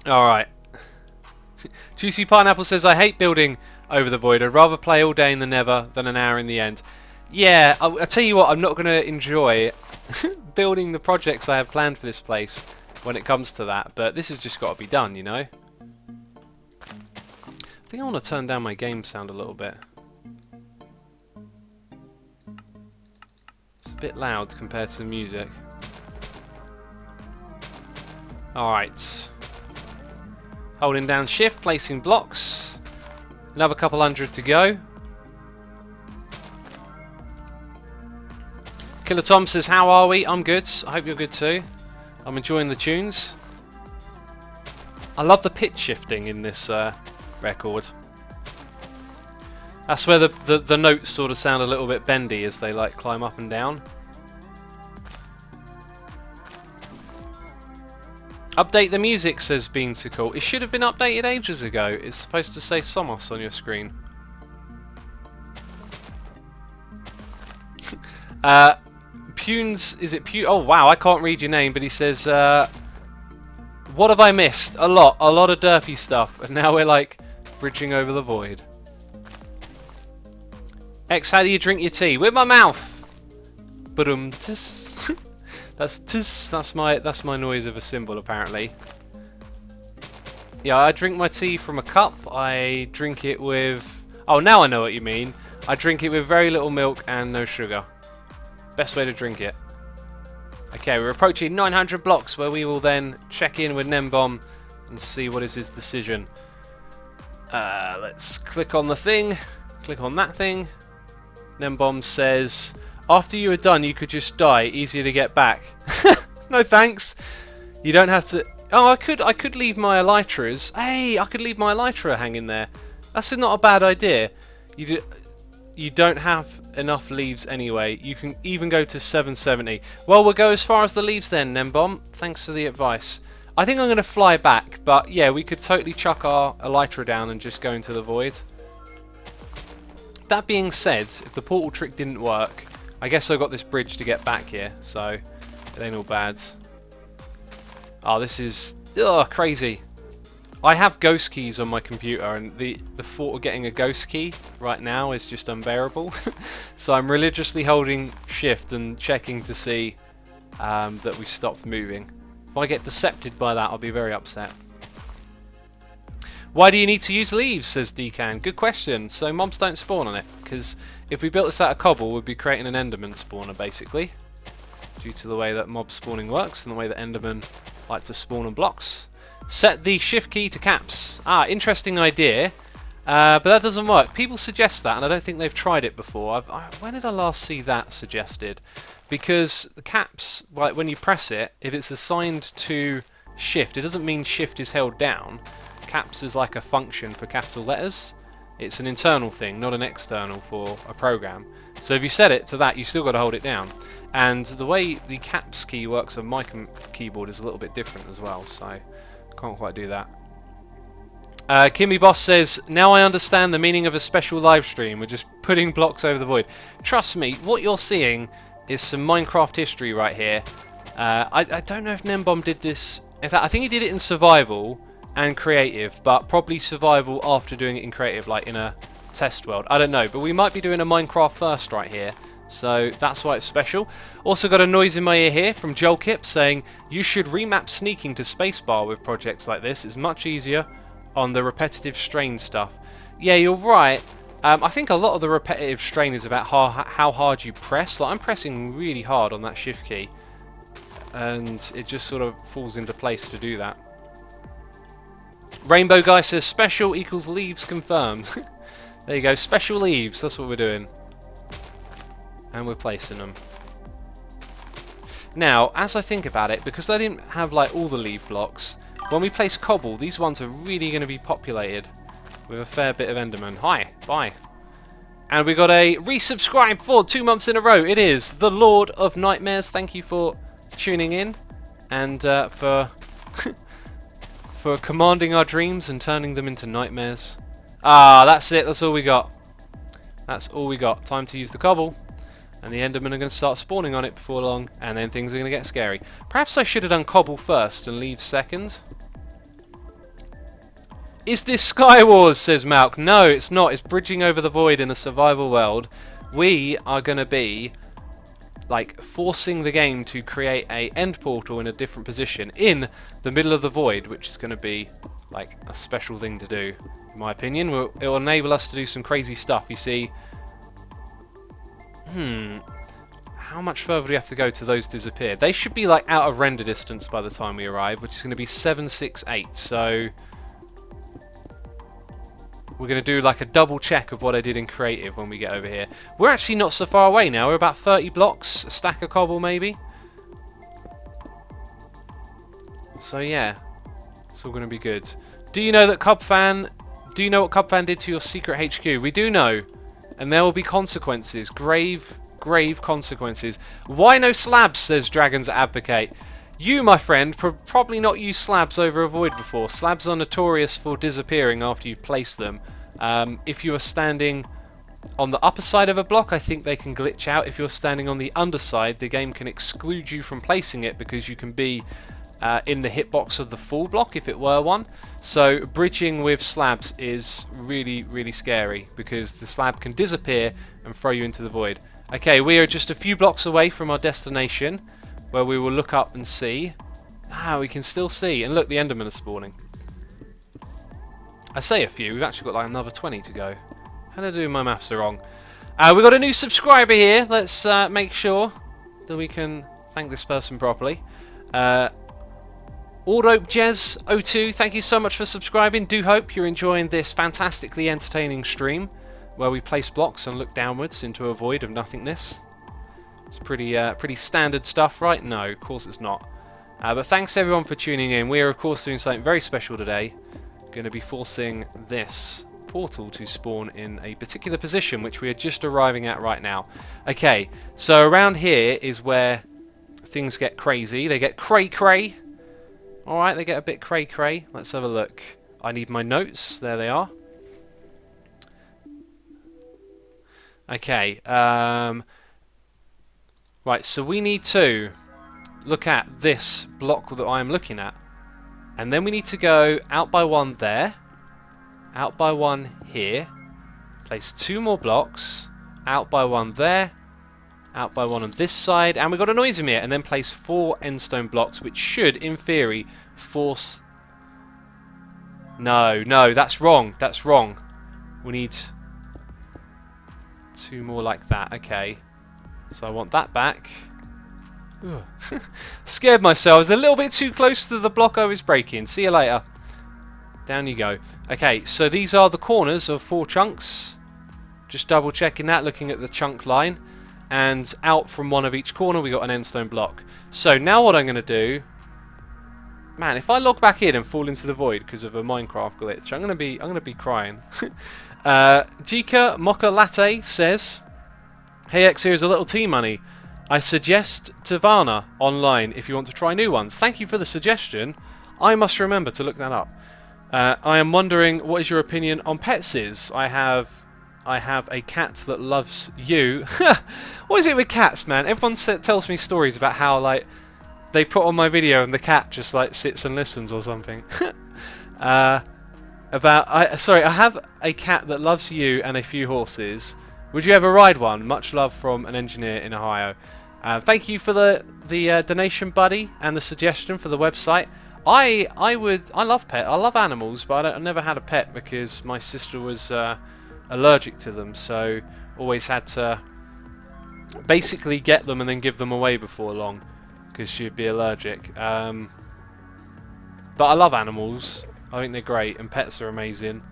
Alright. Juicy Pineapple says, I hate building over the void. I'd rather play all day in the Nether than an hour in the end. Yeah, I'll tell you what, I'm not going to enjoy building the projects I have planned for this place when it comes to that, but this has just got to be done, you know? I think I want to turn down my game sound a little bit. It's a bit loud compared to the music. Alright. Holding down shift, placing blocks. Another couple hundred to go. Killer Tom says, how are we? I'm good. I hope you're good too. I'm enjoying the tunes. I love the pitch shifting in this record. That's where the notes sort of sound a little bit bendy as they like climb up and down. Update the music, says Beansicle. It should have been updated ages ago. It's supposed to say Somos on your screen. Punes, is it Pune? Oh wow, I can't read your name, but he says, what have I missed? A lot of derpy stuff, and now we're like bridging over the void. X, how do you drink your tea? With my mouth. Ba-dum-tis. That's my noise of a cymbal apparently. Yeah, I drink my tea from a cup. I drink it with... Oh, now I know what you mean. I drink it with very little milk and no sugar. Best way to drink it. Okay, we're approaching 900 blocks where we will then check in with Nembom and see what is his decision. Let's click on the thing. Click on that thing. Nembom says... After you are done, you could just die. Easier to get back. No thanks. You don't have to... Oh, I could leave my Elytras. Hey, I could leave my Elytra hanging there. That's not a bad idea. You don't have enough leaves anyway. You can even go to 770. Well, we'll go as far as the leaves then, Nembom. Thanks for the advice. I think I'm going to fly back, but yeah, we could totally chuck our Elytra down and just go into the void. That being said, if the portal trick didn't work... I guess I've got this bridge to get back here, so it ain't all bad. Oh, this is crazy. I have ghost keys on my computer, and the thought of getting a ghost key right now is just unbearable. So I'm religiously holding shift and checking to see that we've stopped moving. If I get decepted by that, I'll be very upset. Why do you need to use leaves, says Decan. Good question. So mobs don't spawn on it, because if we built this out of cobble, we'd be creating an enderman spawner, basically. Due to the way that mob spawning works and the way that endermen like to spawn on blocks. Set the shift key to caps. Ah, interesting idea. But that doesn't work. People suggest that, and I don't think they've tried it before. When did I last see that suggested? Because the caps, like when you press it, if it's assigned to shift, it doesn't mean shift is held down. Caps is like a function for capital letters. It's an internal thing, not an external for a program. So if you set it to that, you still got to hold it down. And the way the caps key works on my keyboard is a little bit different as well, so I can't quite do that. Kimmy Boss says, now I understand the meaning of a special live stream. We're just putting blocks over the void. Trust me, what you're seeing is some Minecraft history right here. I don't know if Nembom did this. In fact, I think he did it in survival and creative, but probably survival after doing it in creative, like in a test world. I don't know, but we might be doing a Minecraft first right here. So that's why it's special. Also got a noise in my ear here from Joel Kip saying, you should remap sneaking to spacebar with projects like this. It's much easier on the repetitive strain stuff. Yeah, you're right. I think a lot of the repetitive strain is about how hard you press. Like, I'm pressing really hard on that shift key, and it just sort of falls into place to do that. Rainbow Guy says special equals leaves confirmed. There you go, special leaves, that's what we're doing. And we're placing them. Now, as I think about it, because I didn't have like all the leaf blocks, when we place cobble, these ones are really going to be populated with a fair bit of Enderman. Hi, bye. And we got a resubscribe for 2 months in a row. It is the Lord of Nightmares. Thank you for tuning in and for for commanding our dreams and turning them into nightmares. Ah, that's it. That's all we got. That's all we got. Time to use the cobble. And the Endermen are going to start spawning on it before long, and then things are going to get scary. Perhaps I should have done cobble first and leave second. Is this Skywars, says Malk. No, it's not. It's bridging over the void in a survival world. We are going to be like forcing the game to create a end portal in a different position in the middle of the void, which is going to be like a special thing to do, in my opinion. It will enable us to do some crazy stuff. You see, how much further do we have to go to those disappear? They should be like out of render distance by the time we arrive, which is going to be 768. So we're going to do like a double check of what I did in creative when we get over here. We're actually not so far away now. We're about 30 blocks, a stack of cobble maybe. So yeah, it's all going to be good. Do you know that Cubfan? Do you know what Cubfan did to your secret HQ? We do know, and there will be consequences. Grave consequences. Why no slabs? Says Dragons Advocate. You, my friend, probably not used slabs over a void before. Slabs are notorious for disappearing after you've placed them. If you are standing on the upper side of a block, I think they can glitch out. If you're standing on the underside, the game can exclude you from placing it because you can be in the hitbox of the full block if it were one. So bridging with slabs is really, really scary because the slab can disappear and throw you into the void. Okay, we are just a few blocks away from our destination, where we will look up and see. Ah, we can still see. And look, the Endermen are spawning. I say a few. We've actually got like another 20 to go. How did I do my maths wrong? We've got a new subscriber here. Let's make sure that we can thank this person properly. AudopeJez02, thank you so much for subscribing. Do hope you're enjoying this fantastically entertaining stream where we place blocks and look downwards into a void of nothingness. It's pretty standard stuff, right? No, of course it's not. But thanks everyone for tuning in. We are of course doing something very special today. Going to be forcing this portal to spawn in a particular position, which we are just arriving at right now. Okay, so around here is where things get crazy. They get cray-cray. Alright, they get a bit cray-cray. Let's have a look. I need my notes. There they are. Okay, right, so we need to look at this block that I'm looking at. And then we need to go out by one there, out by one here, place 2 more blocks, out by one there, out by one on this side, and we've got a noise in here, and then place 4 endstone blocks, which should, in theory, force... No, that's wrong, that's wrong. We need 2 more like that, okay. So I want that back. Scared myself. I was a little bit too close to the block I was breaking. See you later. Down you go. Okay, so these are the corners of 4 chunks. Just double checking that, looking at the chunk line. And out from one of each corner we got an endstone block. So now what I'm going to do... Man, if I log back in and fall into the void because of a Minecraft glitch, I'm going to be crying. Jika Mocha Latte says... Hey X, here's a little tea money. I suggest Tavana online if you want to try new ones. Thank you for the suggestion. I must remember to look that up. I am wondering, what is your opinion on petses? I have a cat that loves you. What is it with cats, man? Everyone tells me stories about how like they put on my video and the cat just like sits and listens or something. I have a cat that loves you and a few horses. Would you ever ride one? Much love from an engineer in Ohio. Thank you for the donation, buddy, and the suggestion for the website. I love animals, but I never had a pet because my sister was allergic to them, so always had to basically get them and then give them away before long because she'd be allergic. But I love animals. I think they're great, and pets are amazing.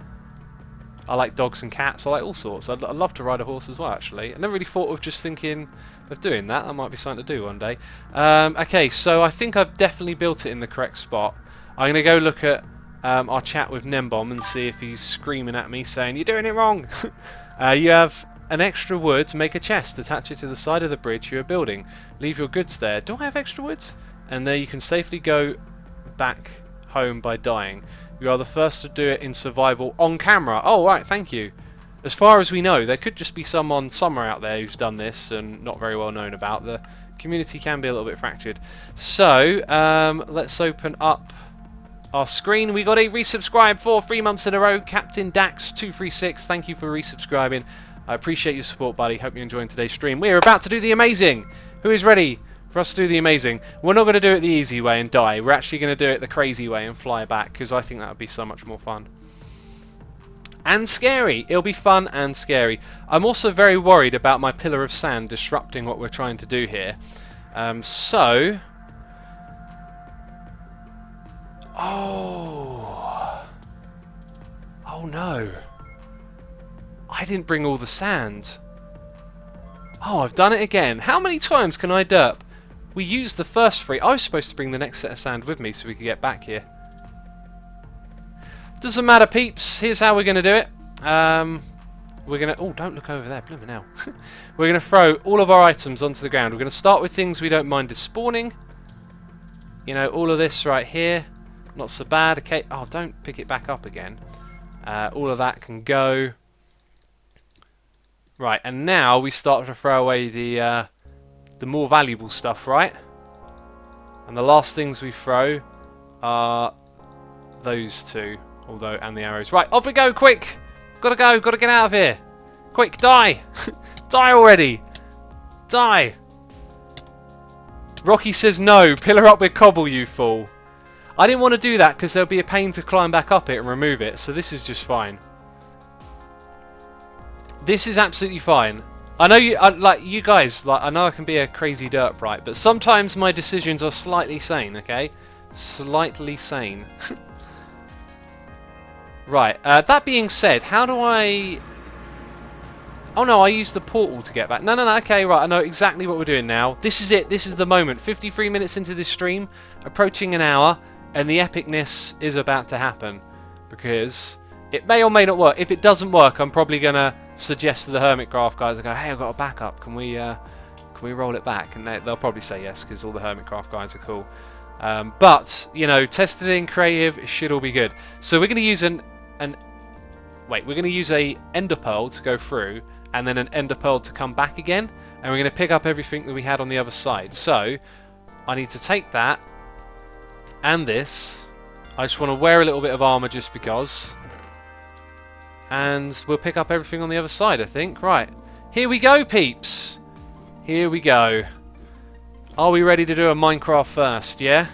I like dogs and cats. I like all sorts. I'd love to ride a horse as well, actually. I never really thought of just thinking of doing that. That might be something to do one day. Okay, so I think I've definitely built it in the correct spot. I'm going to go look at our chat with Nembom and see if he's screaming at me saying, "You're doing it wrong!" You have an extra wood to make a chest. Attach it to the side of the bridge you are building. Leave your goods there. Do I have extra woods? And there you can safely go back home by dying. You are the first to do it in survival on camera. Oh, right, thank you. As far as we know, there could just be someone somewhere out there who's done this and not very well known about. The community can be a little bit fractured. So, let's open up our screen. We got a resubscribe for 3 months in a row. Captain Dax236, thank you for resubscribing. I appreciate your support, buddy. Hope you're enjoying today's stream. We're about to do the amazing. Who is ready for us to do the amazing? We're not going to do it the easy way and die. We're actually going to do it the crazy way and fly back, because I think that would be so much more fun. And scary. It'll be fun and scary. I'm also very worried about my pillar of sand disrupting what we're trying to do here. Oh no. I didn't bring all the sand. Oh, I've done it again. How many times can I derp? We used the first 3. I was supposed to bring the next set of sand with me so we could get back here. Doesn't matter, peeps. Here's how we're going to do it. We're going to... Oh, don't look over there. Blooming hell. We're going to throw all of our items onto the ground. We're going to start with things we don't mind spawning. You know, all of this right here. Not so bad. Okay. Oh, don't pick it back up again. All of that can go. Right, and now we start to throw away the more valuable stuff, right? And the last things we throw are those 2, although, and the arrows. Right, off we go, quick! Gotta go, gotta get out of here. Quick, die! Die already! Die! Rocky says no, pillar up with cobble, you fool. I didn't want to do that because there'll be a pain to climb back up it and remove it, so this is just fine. This is absolutely fine. I know you, like you guys, like I know I can be a crazy derp, right? But sometimes my decisions are slightly sane, okay? Slightly sane. Right. That being said, how do I? Oh no, I used the portal to get back. No. Okay, right. I know exactly what we're doing now. This is it. This is the moment. 53 minutes into this stream, approaching an hour, and the epicness is about to happen because it may or may not work. If it doesn't work, I'm probably gonna suggest to the Hermitcraft guys, I go, hey, I've got a backup, can we roll it back? And they'll probably say yes, because all the Hermitcraft guys are cool. But, you know, tested in creative, it should all be good. So we're going to use we're going to use a ender pearl to go through, and then an ender pearl to come back again, and we're going to pick up everything that we had on the other side. So, I need to take that, and this. I just want to wear a little bit of armour just because. And we'll pick up everything on the other side, I think. Right. Here we go, peeps. Here we go. Are we ready to do a Minecraft first, yeah?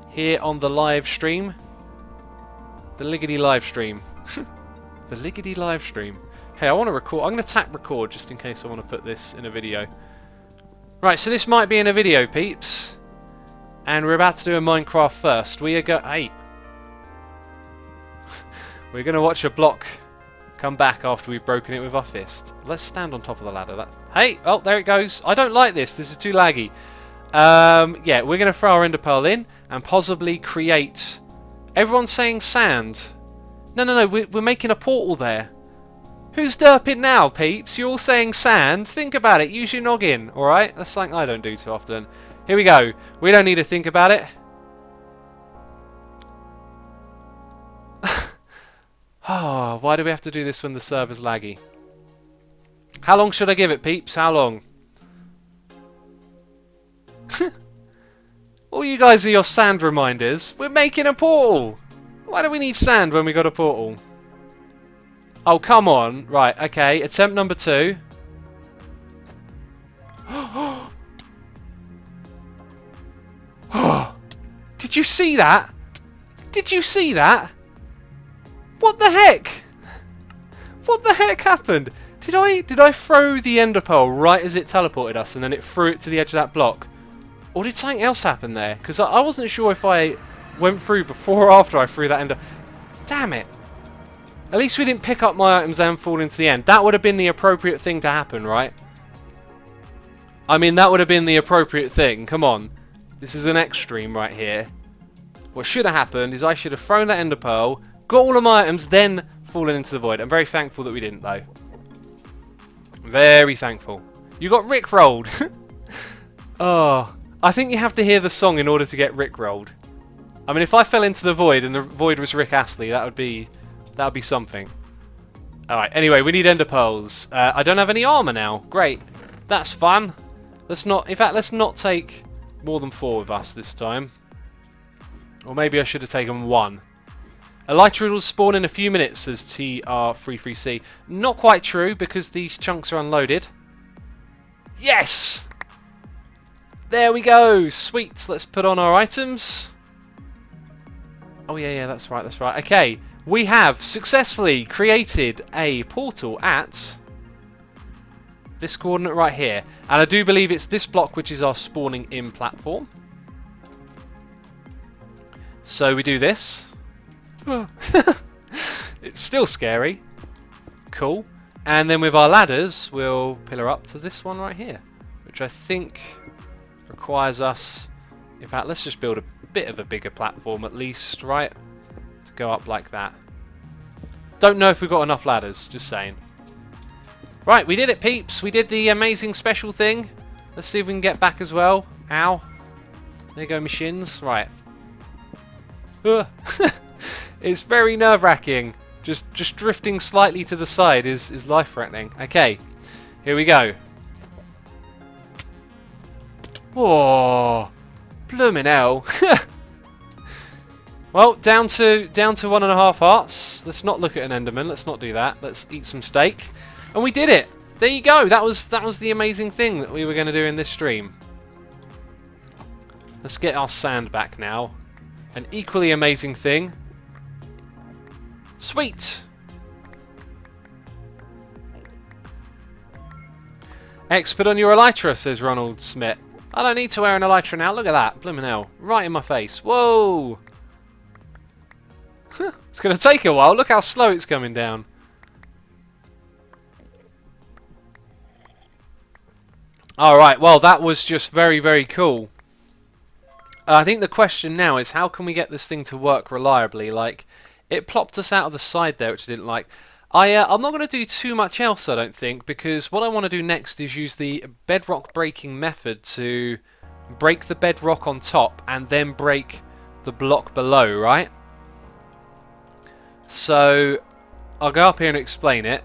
Here on the live stream. The Liggity live stream. The Liggity live stream. Hey, I want to record. I'm going to tap record just in case I want to put this in a video. Right, so this might be in a video, peeps. And we're about to do a Minecraft first. We are Hey. We're going to watch a block come back after we've broken it with our fist. Let's stand on top of the ladder. Hey! Oh, there it goes. I don't like this. This is too laggy. Yeah, we're going to throw our ender pearl in and possibly create... Everyone's saying sand. No. We're making a portal there. Who's derping now, peeps? You're all saying sand. Think about it. Use your noggin, alright? That's something I don't do too often. Here we go. We don't need to think about it. Oh, why do we have to do this when the server's laggy? How long should I give it, peeps? How long? All you guys are your sand reminders. We're making a portal! Why do we need sand when we got a portal? Oh, come on. Right, okay. Attempt number 2. Did you see that? Did you see that? What the heck? What the heck happened? Did I throw the ender pearl right as it teleported us and then it threw it to the edge of that block? Or did something else happen there? Because I wasn't sure if I went through before or after I threw that ender. Damn it. At least we didn't pick up my items and fall into the end. That would have been the appropriate thing to happen, right? I mean, that would have been the appropriate thing. Come on. This is an extreme right here. What should have happened is I should have thrown that ender pearl, got all of my items, then fallen into the void. I'm very thankful that we didn't, though. Very thankful. You got rickrolled. Oh, I think you have to hear the song in order to get rickrolled. I mean, if I fell into the void and the void was Rick Astley, that would be something. Alright, anyway, we need ender pearls. I don't have any armor now. Great. That's fun. Let's not take more than 4 with us this time. Or maybe I should have taken 1. Elytra will spawn in a few minutes, says TR33C. Not quite true, because these chunks are unloaded. Yes! There we go! Sweet. Let's put on our items. Oh, yeah, that's right, that's right. Okay, we have successfully created a portal at this coordinate right here. And I do believe it's this block which is our spawning in platform. So we do this. It's still scary. Cool. And then with our ladders, we'll pillar up to this one right here, which I think requires us... In fact, let's just build a bit of a bigger platform at least, right? To go up like that. Don't know if we've got enough ladders, just saying. Right, we did it, peeps. We did the amazing special thing. Let's see if we can get back as well. Ow. There go my shins. Right. It's very nerve-wracking. Just drifting slightly to the side is life-threatening. Okay, here we go. Whoa, bloomin' hell. Well, down to 1.5 hearts. Let's not look at an Enderman. Let's not do that. Let's eat some steak. And we did it. There you go. That was the amazing thing that we were going to do in this stream. Let's get our sand back now. An equally amazing thing. Sweet! X, put on your Elytra, says Ronald Smith. I don't need to wear an Elytra now. Look at that. Bloomin' hell. Right in my face. Whoa! It's going to take a while. Look how slow it's coming down. Alright, well, that was just very, very cool. I think the question now is how can we get this thing to work reliably? Like, it plopped us out of the side there, which I didn't like. I'm not going to do too much else, I don't think, because what I want to do next is use the bedrock breaking method to break the bedrock on top and then break the block below, right? So, I'll go up here and explain it.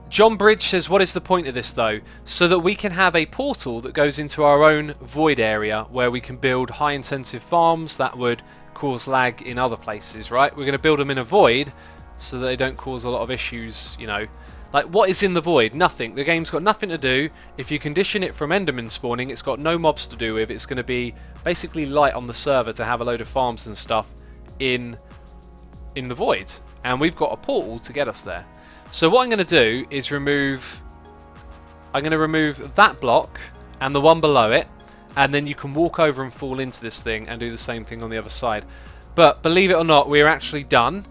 John Bridge says, what is the point of this though? So that we can have a portal that goes into our own void area where we can build high intensive farms that would cause lag in other places, right? We're going to build them in a void so that they don't cause a lot of issues, you know. Like, what is in the void? Nothing. The game's got nothing to do. If you condition it from Enderman spawning, it's got no mobs to do with. It's going to be basically light on the server to have a load of farms and stuff in the void. And we've got a portal to get us there. So what I'm going to do is remove that block and the one below it, and then you can walk over and fall into this thing and do the same thing on the other side. But believe it or not, we're actually done.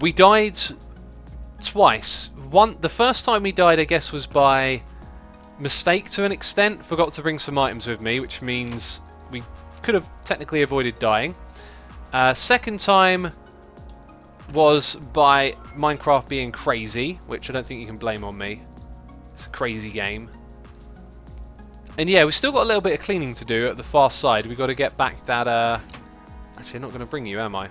We died twice. The first time we died, I guess, was by mistake to an extent. Forgot to bring some items with me, which means we could have technically avoided dying. Second time was by Minecraft being crazy, which I don't think you can blame on me. It's a crazy game. And yeah, we've still got a little bit of cleaning to do at the far side. We've got to get back that... Actually, I'm not going to bring you, am I?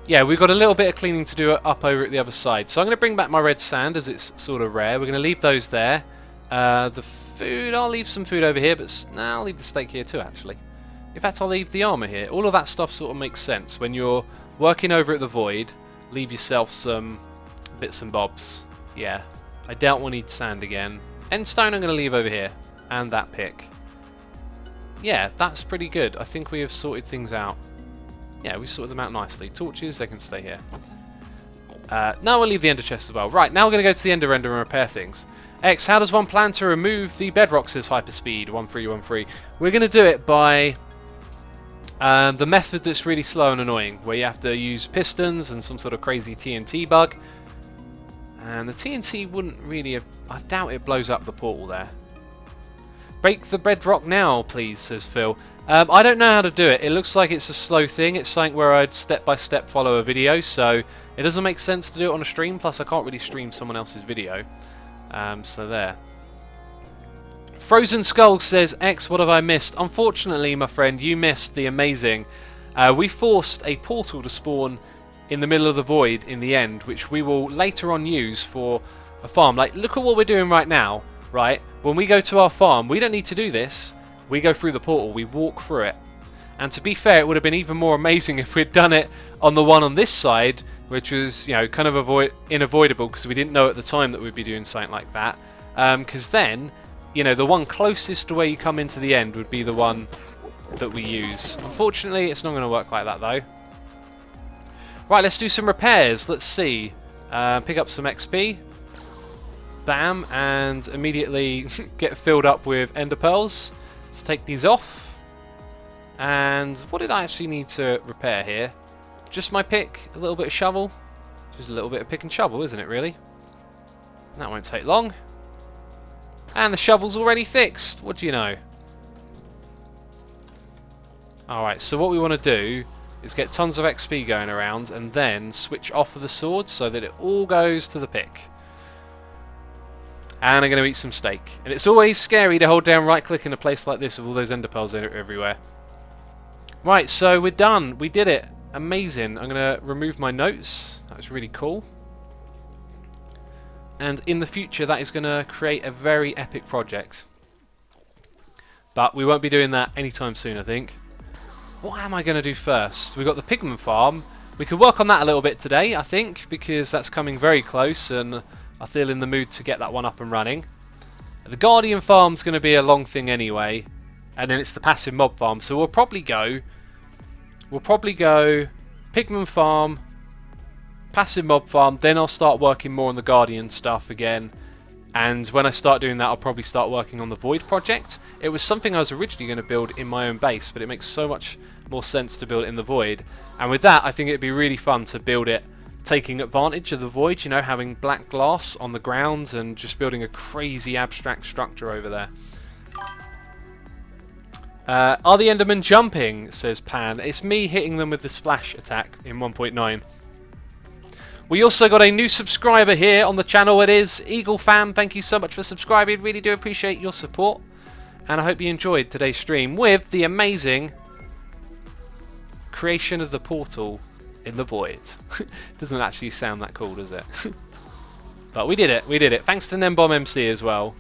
Yeah, we've got a little bit of cleaning to do up over at the other side. So I'm going to bring back my red sand, as it's sort of rare. We're going to leave those there. The food, I'll leave some food over here, but no, I'll leave the steak here too, actually. In fact, I'll leave the armor here. All of that stuff sort of makes sense when you're working over at the void, leave yourself some bits and bobs. Yeah, I doubt we'll need sand again. End stone I'm going to leave over here, and that pick. Yeah, that's pretty good. I think we have sorted things out. Yeah, we sorted them out nicely. Torches, they can stay here. Now we'll leave the ender chest as well. Right, now we're going to go to the ender render and repair things. X, how does one plan to remove the bedrock, says hyperspeed 1313. We're going to do it by the method that's really slow and annoying, where you have to use pistons and some sort of crazy TNT bug. And the TNT wouldn't really... I doubt it blows up the portal there. Break the bedrock now, please, says Phil. I don't know how to do it. It looks like it's a slow thing. It's something where I'd step-by-step follow a video, so it doesn't make sense to do it on a stream. Plus, I can't really stream someone else's video. So there. Frozen Skull says, X, what have I missed? Unfortunately, my friend, you missed the amazing. We forced a portal to spawn in the middle of the void in the end, which we will later on use for a farm. Like, look at what we're doing right now, right? When we go to our farm, we don't need to do this. We go through the portal, we walk through it. And to be fair, it would have been even more amazing if we'd done it on the one on this side, which was, you know, kind of unavoidable because we didn't know at the time that we'd be doing something like that. Because then, you know, the one closest to where you come into the end would be the one that we use. Unfortunately, it's not going to work like that, though. Right, let's do some repairs. Let's see. Pick up some XP. Bam. And immediately get filled up with ender pearls. Let's take these off. And what did I actually need to repair here? Just my pick, a little bit of shovel. Just a little bit of pick and shovel, isn't it, really? That won't take long. And the shovel's already fixed. What do you know? Alright, so what we want to do is get tons of XP going around and then switch off of the sword so that it all goes to the pick. And I'm going to eat some steak. And it's always scary to hold down right click in a place like this with all those ender pearls everywhere. Right, so we're done. We did it. Amazing. I'm going to remove my notes. That was really cool. And in the future that is going to create a very epic project. But we won't be doing that anytime soon, I think. What am I going to do first? We've got the pigment farm. We could work on that a little bit today, I think, because that's coming very close and I feel in the mood to get that one up and running. The Guardian farm's going to be a long thing anyway, and then it's the passive mob farm. So we'll probably go pigment farm, passive mob farm, then I'll start working more on the Guardian stuff again. And when I start doing that, I'll probably start working on the Void project. It was something I was originally going to build in my own base, but it makes so much more sense to build it in the Void. And with that, I think it'd be really fun to build it taking advantage of the Void, you know, having black glass on the ground and just building a crazy abstract structure over there. Are the Endermen jumping, says Pan. It's me hitting them with the splash attack in 1.9. We also got a new subscriber here on the channel. It is Eagle Fam. Thank you so much for subscribing. Really do appreciate your support. And I hope you enjoyed today's stream with the amazing creation of the portal in the void. Doesn't actually sound that cool, does it? But we did it. We did it. Thanks to Nembomb MC as well.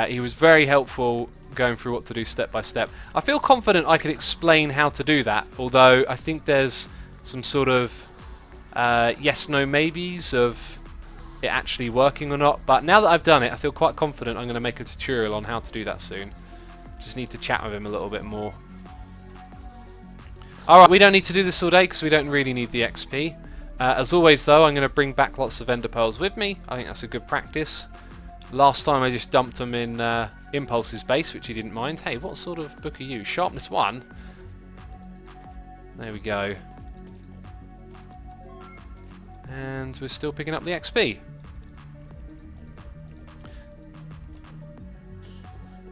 He was very helpful going through what to do step by step. I feel confident I could explain how to do that, although I think there's some sort of yes, no, maybes of it actually working or not. But now that I've done it, I feel quite confident I'm going to make a tutorial on how to do that soon. Just need to chat with him a little bit more. Alright, we don't need to do this all day because we don't really need the XP. As always though, I'm going to bring back lots of ender pearls with me. I think that's a good practice. Last time I just dumped them in Impulse's base, which he didn't mind. Hey, what sort of book are you? Sharpness 1? There we go. And we're still picking up the XP.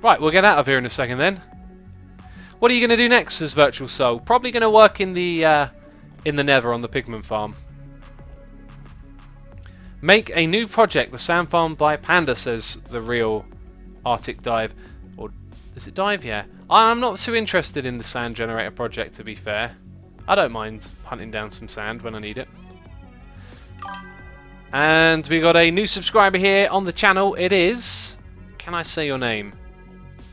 Right, we'll get out of here in a second then. What are you going to do next, says Virtual Soul? Probably going to work in the Nether on the pigment farm. Make a new project, the sand farm by Panda, says the real Arctic Dive. Or is it Dive? Yeah. I'm not too interested in the sand generator project, to be fair. I don't mind hunting down some sand when I need it. And we got a new subscriber here on the channel. It is... Can I say your name?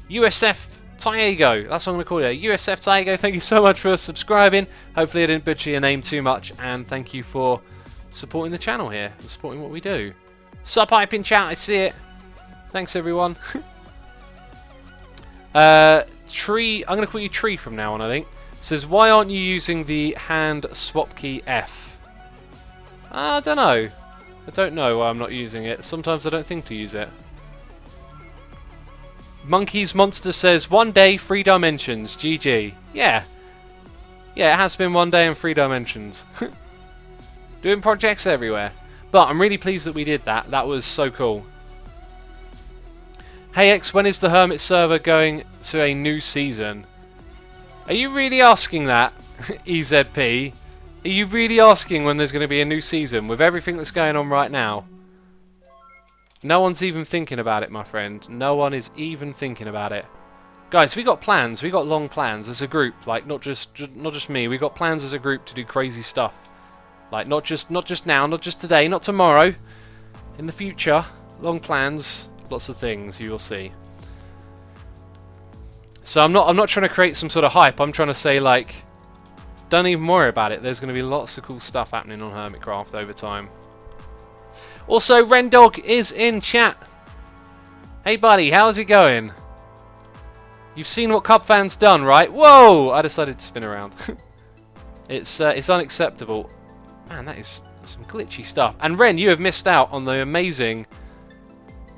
USF Tiago, that's what I'm going to call you. USF Tiago, thank you so much for subscribing. Hopefully I didn't butcher your name too much, and thank you for supporting the channel here and supporting what we do. Sup hype in chat, I see it. Thanks everyone. Tree, I'm going to call you Tree from now on, I think. It says, why aren't you using the hand swap key F? I don't know. I don't know why I'm not using it. Sometimes I don't think to use it. Monkeys Monster says, 1 day, 3 dimensions. GG. Yeah. Yeah, it has been 1 day in 3 dimensions. Doing projects everywhere. But I'm really pleased that we did that. That was so cool. Hey X, when is the Hermit server going to a new season? Are you really asking that, EZP? Are you really asking when there's going to be a new season with everything that's going on right now? No one's even thinking about it, my friend. No one is even thinking about it. Guys, we got plans. We got long plans as a group. Like not just me. We got plans as a group to do crazy stuff. Like not just now, not just today, not tomorrow. In the future, long plans, lots of things you will see. So I'm not trying to create some sort of hype. I'm trying to say like, don't even worry about it. There's going to be lots of cool stuff happening on Hermitcraft over time. Also, Rendog is in chat. Hey buddy, how's it going? You've seen what Cub fans done, right? Whoa! I decided to spin around. It's unacceptable. Man, that is some glitchy stuff. And Ren, you have missed out on the amazing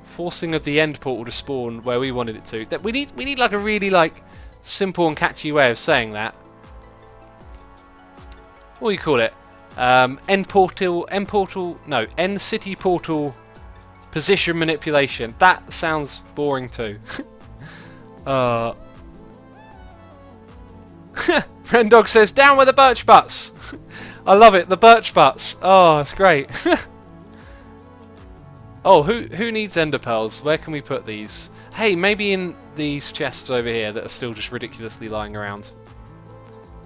forcing of the end portal to spawn where we wanted it to. That we need like a really like simple and catchy way of saying that. What do you call it? End city portal position manipulation. That sounds boring too. Rendog says, down with the birch butts. I love it, the birch butts. Oh, it's great. Oh, who needs ender pearls? Where can we put these? Hey, maybe in these chests over here that are still just ridiculously lying around.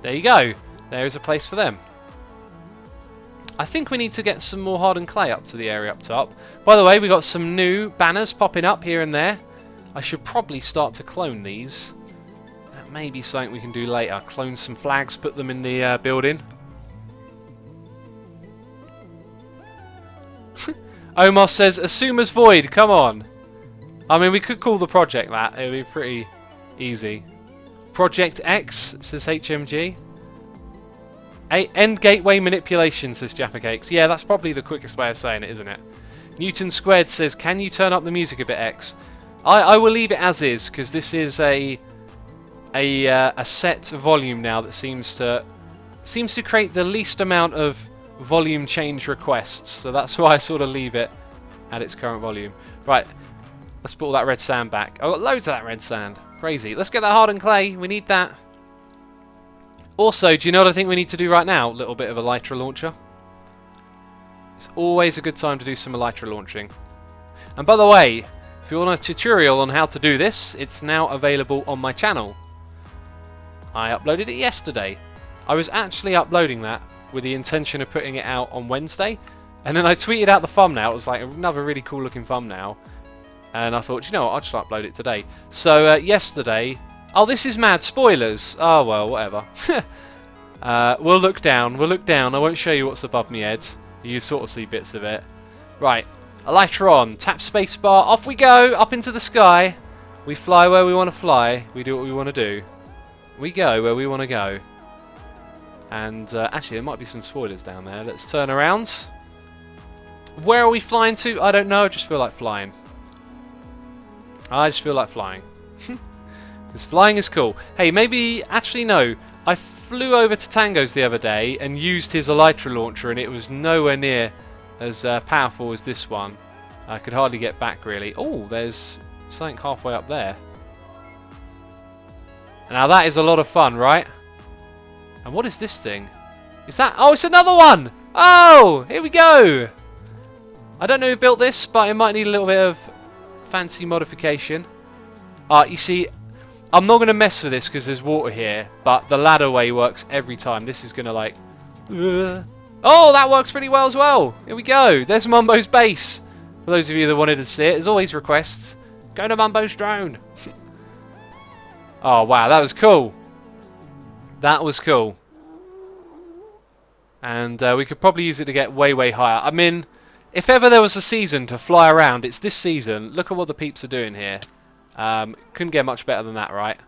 There you go. There is a place for them. I think we need to get some more hardened clay up to the area up top. By the way, we got some new banners popping up here and there. I should probably start to clone these. That may be something we can do later. Clone some flags, put them in the building. Omar says, assume as void, come on. I mean, we could call the project that. It would be pretty easy. Project X, says HMG. End gateway manipulation, says Jaffa Cakes. Yeah, that's probably the quickest way of saying it, isn't it? Newton Squared says, can you turn up the music a bit, X? I will leave it as is, because this is a set volume now that seems to create the least amount of volume change requests. So that's why I sort of leave it at its current volume. Right, let's put all that red sand back. I've got loads of that red sand. Crazy. Let's get that hardened clay. We need that. Also, do you know what I think we need to do right now? A little bit of Elytra launcher. It's always a good time to do some Elytra launching. And by the way, if you want a tutorial on how to do this, it's now available on my channel. I uploaded it yesterday. I was actually uploading that with the intention of putting it out on Wednesday. And then I tweeted out the thumbnail. It was like another really cool looking thumbnail. And I thought, you know what, I'll just upload it today. So yesterday... Oh, this is mad. Spoilers. Oh, well, whatever. We'll look down. We'll look down. I won't show you what's above my head. You sort of see bits of it. Right. Elytra on. Tap spacebar. Off we go. Up into the sky. We fly where we want to fly. We do what we want to do. We go where we want to go. And actually, there might be some spoilers down there. Let's turn around. Where are we flying to? I don't know. I just feel like flying. I just feel like flying. Because flying is cool. Hey, maybe... Actually, no. I flew over to Tango's the other day and used his Elytra launcher, and it was nowhere near as powerful as this one. I could hardly get back, really. Oh, there's something halfway up there. Now, that is a lot of fun, right? And what is this thing? Is that... Oh, it's another one! Oh, here we go! I don't know who built this, but it might need a little bit of fancy modification. You see... I'm not going to mess with this because there's water here, but the ladder way works every time. This is going to like... Oh, that works pretty well as well. Here we go. There's Mumbo's base. For those of you that wanted to see it, there's always requests. Go to Mumbo's drone. Oh, wow, that was cool. That was cool. And we could probably use it to get way, way higher. I mean, if ever there was a season to fly around, it's this season. Look at what the peeps are doing here. Couldn't get much better than that, right?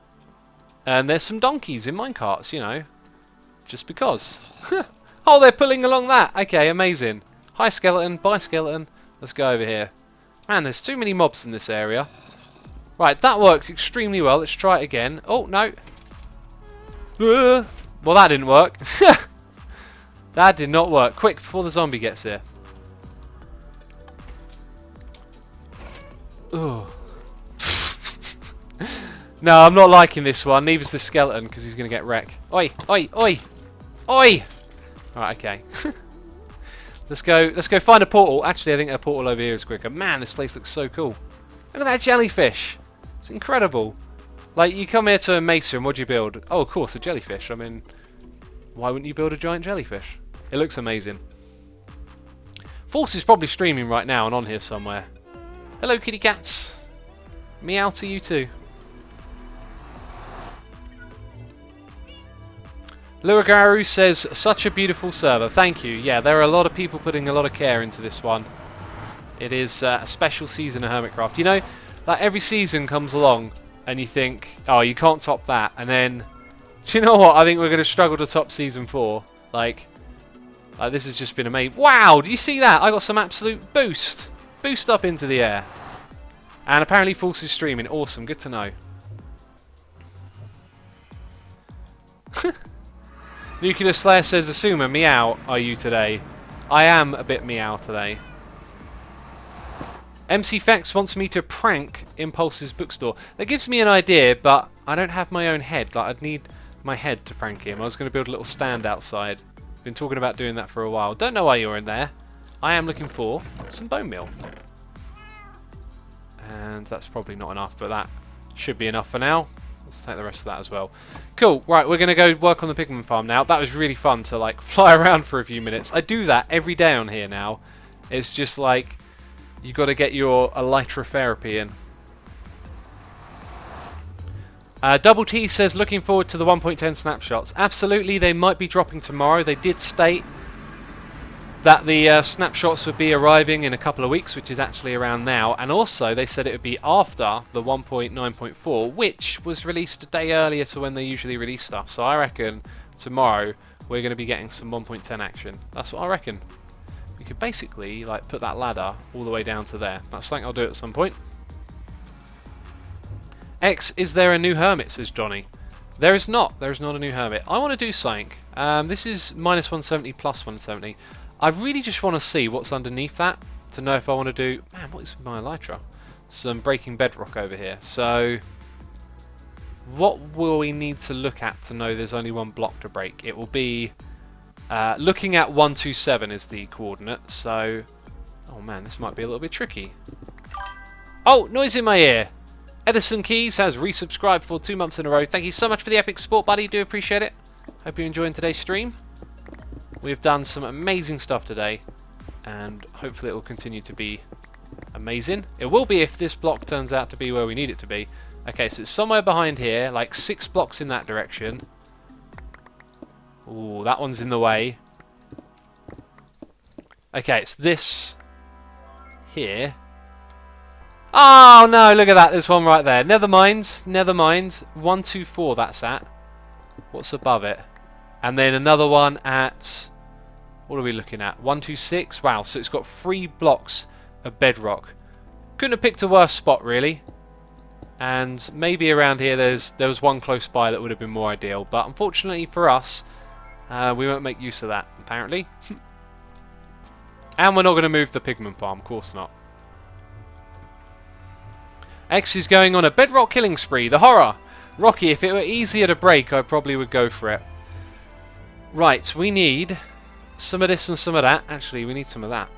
And there's some donkeys in minecarts, you know. Just because. Oh, they're pulling along that. Okay, amazing. Hi, skeleton. Bye, skeleton. Let's go over here. Man, there's too many mobs in this area. Right, that works extremely well. Let's try it again. Oh, no. Well, that didn't work. That did not work. Quick, before the zombie gets here. Ugh. No, I'm not liking this one. Neither's the skeleton, because he's going to get wrecked. Oi, oi, oi, oi! Right, okay. Let's go find a portal. Actually, I think a portal over here is quicker. Man, this place looks so cool. Look at that jellyfish. It's incredible. Like, you come here to a mesa and what do you build? Oh, of course, a jellyfish. I mean, why wouldn't you build a giant jellyfish? It looks amazing. Force is probably streaming right now and on here somewhere. Hello, kitty cats. Meow to you too. Luagaru says, such a beautiful server. Thank you. Yeah, there are a lot of people putting a lot of care into this one. It is a special season of Hermitcraft. You know, like every season comes along and you think, oh, you can't top that. And then, do you know what? I think we're going to struggle to top season 4. Like this has just been amazing. Wow, do you see that? I got some absolute boost. Boost up into the air. And apparently Force is streaming. Awesome, good to know. Nuclear Slayer says, Asuma, meow are you today? I am a bit meow today. MC Fex wants me to prank Impulse's bookstore. That gives me an idea, but I don't have my own head. Like, I'd need my head to prank him. I was going to build a little stand outside. Been talking about doing that for a while. Don't know why you're in there. I am looking for some bone meal. And that's probably not enough, but that should be enough for now. Let's take the rest of that as well. Cool. Right, we're going to go work on the pigman farm now. That was really fun to, like, fly around for a few minutes. I do that every day on here now. It's just like, you got to get your Elytra therapy in. Double T says, looking forward to the 1.10 snapshots. Absolutely, they might be dropping tomorrow. They did state that the snapshots would be arriving in a couple of weeks, which is actually around now. And also, they said it would be after the 1.9.4, which was released a day earlier to when they usually release stuff. So I reckon tomorrow we're going to be getting some 1.10 action. That's what I reckon. We could basically like put that ladder all the way down to there. That's something I'll do at some point. X, is there a new hermit, says Johnny. There is not. There is not a new hermit. I want to do something. This is minus 170 plus 170. I really just want to see what's underneath that to know if I want to do... Man, what is my Elytra? Some breaking bedrock over here. So, what will we need to look at to know there's only one block to break? It will be... looking at 127 is the coordinate, so... Oh man, this might be a little bit tricky. Oh, noise in my ear! Edison Keys has resubscribed for 2 months in a row. Thank you so much for the epic support, buddy. Do appreciate it. Hope you're enjoying today's stream. We've done some amazing stuff today, and hopefully it will continue to be amazing. It will be if this block turns out to be where we need it to be. Okay, so it's somewhere behind here, like 6 blocks in that direction. Ooh, that one's in the way. Okay, it's this here. Oh no, look at that, there's one right there. Never mind, never mind. 124 that's at. What's above it? And then another one at... What are we looking at? 126? Wow, so it's got 3 blocks of bedrock. Couldn't have picked a worse spot, really. And maybe around here there was one close by that would have been more ideal. But unfortunately for us, we won't make use of that, apparently. And we're not going to move the pigman farm, of course not. X is going on a bedrock killing spree. The horror! Rocky, if it were easier to break, I probably would go for it. Right, we need some of this and some of that. Actually, we need some of that.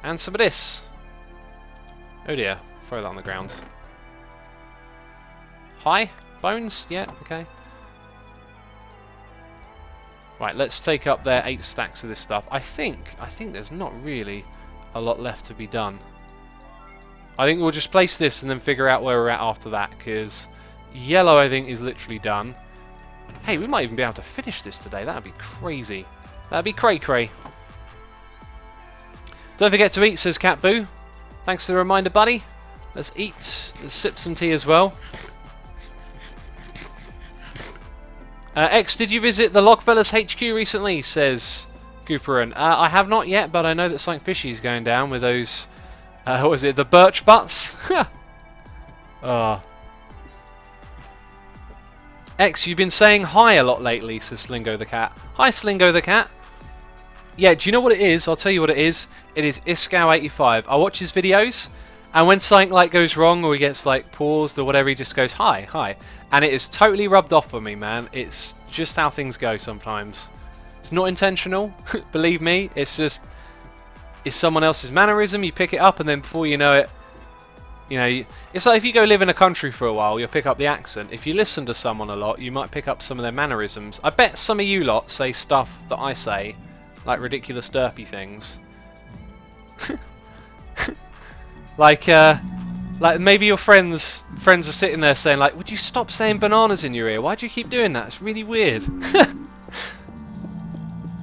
And some of this. Oh dear. Throw that on the ground. Hi? Bones? Yeah, okay. Right, let's take up their 8 stacks of this stuff. I think there's not really a lot left to be done. I think we'll just place this and then figure out where we're at after that, because Yellow, I think, is literally done. Hey, we might even be able to finish this today. That would be crazy. That would be cray-cray. Don't forget to eat, says Cat Boo. Thanks for the reminder, buddy. Let's eat. Let's sip some tea as well. X, did you visit the Logfellas HQ recently? Says Gooperin. I have not yet, but I know that something fishy is going down with those... what was it? The birch butts? Oh. X, you've been saying hi a lot lately, says Slingo the Cat. Hi, Slingo the Cat. Yeah, do you know what it is? I'll tell you what it is. It is Iscow85. I watch his videos, and when something like goes wrong or he gets like paused or whatever, he just goes, hi, hi. And it is totally rubbed off on me, man. It's just how things go sometimes. It's not intentional, believe me. It's just, it's someone else's mannerism. You pick it up, and then before you know it, you know, it's like if you go live in a country for a while, you'll pick up the accent. If you listen to someone a lot, you might pick up some of their mannerisms. I bet some of you lot say stuff that I say, like ridiculous derpy things. like maybe your friends are sitting there saying like, would you stop saying bananas in your ear? Why do you keep doing that? It's really weird.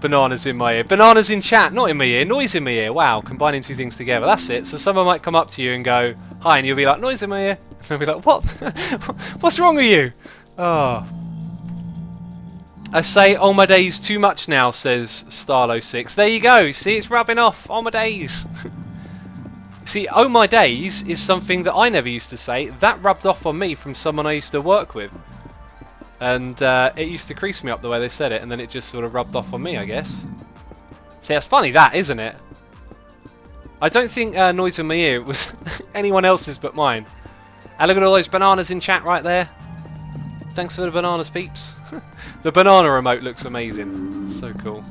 Bananas in my ear. Bananas in chat, not in my ear. Noise in my ear. Wow, combining two things together. That's it. So someone might come up to you and go, hi, and you'll be like, noise in my ear. And they'll be like, what? What's wrong with you? Oh. I say, oh my days too much now, says Starlo6. There you go. See, it's rubbing off. Oh my days. See, oh my days is something that I never used to say. That rubbed off on me from someone I used to work with. And it used to crease me up the way they said it, and then it just sort of rubbed off on me, I guess. See, that's funny, that, isn't it? I don't think noise in my ear was anyone else's but mine. And look at all those bananas in chat right there. Thanks for the bananas, peeps. The banana remote looks amazing. So cool.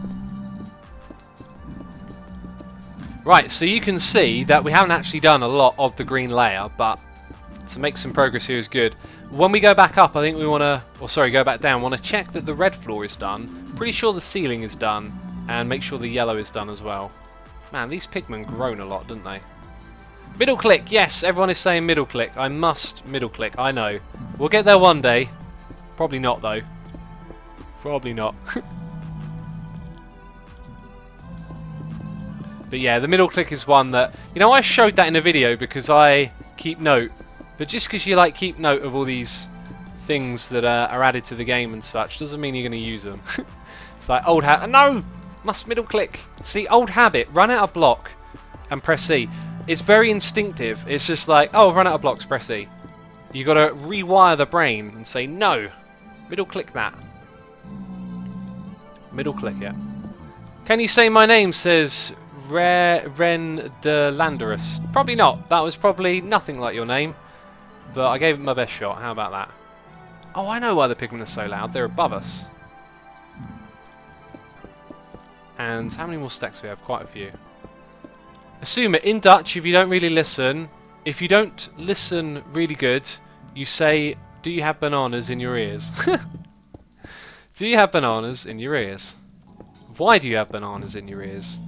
Right, so you can see that we haven't actually done a lot of the green layer, but to make some progress here is good. When we go back up, I think we want to, or sorry, go back down, want to check that the red floor is done. Pretty sure the ceiling is done, and make sure the yellow is done as well. Man, these pigmen grown a lot, didn't they? Middle click, yes, everyone is saying middle click. I must middle click, I know. We'll get there one day. Probably not, though. Probably not. But yeah, the middle click is one that, you know, I showed that in a video because I keep note. But just because you like keep note of all these things that are added to the game and such, doesn't mean you're going to use them. It's like old habit. No! Must middle click. See, old habit. Run out of block and press C. It's very instinctive. It's just like, oh, run out of blocks, press C. You got to rewire the brain and say, no! Middle click that. Middle click it. Can you say my name, says Ren de Landerus? Probably not. That was probably nothing like your name. But I gave it my best shot. How about that? Oh, I know why the pigmen are so loud. They're above us. And how many more stacks do we have? Quite a few. Assume it in Dutch if you don't really listen. If you don't listen really good, you say, do you have bananas in your ears? Do you have bananas in your ears? Why do you have bananas in your ears?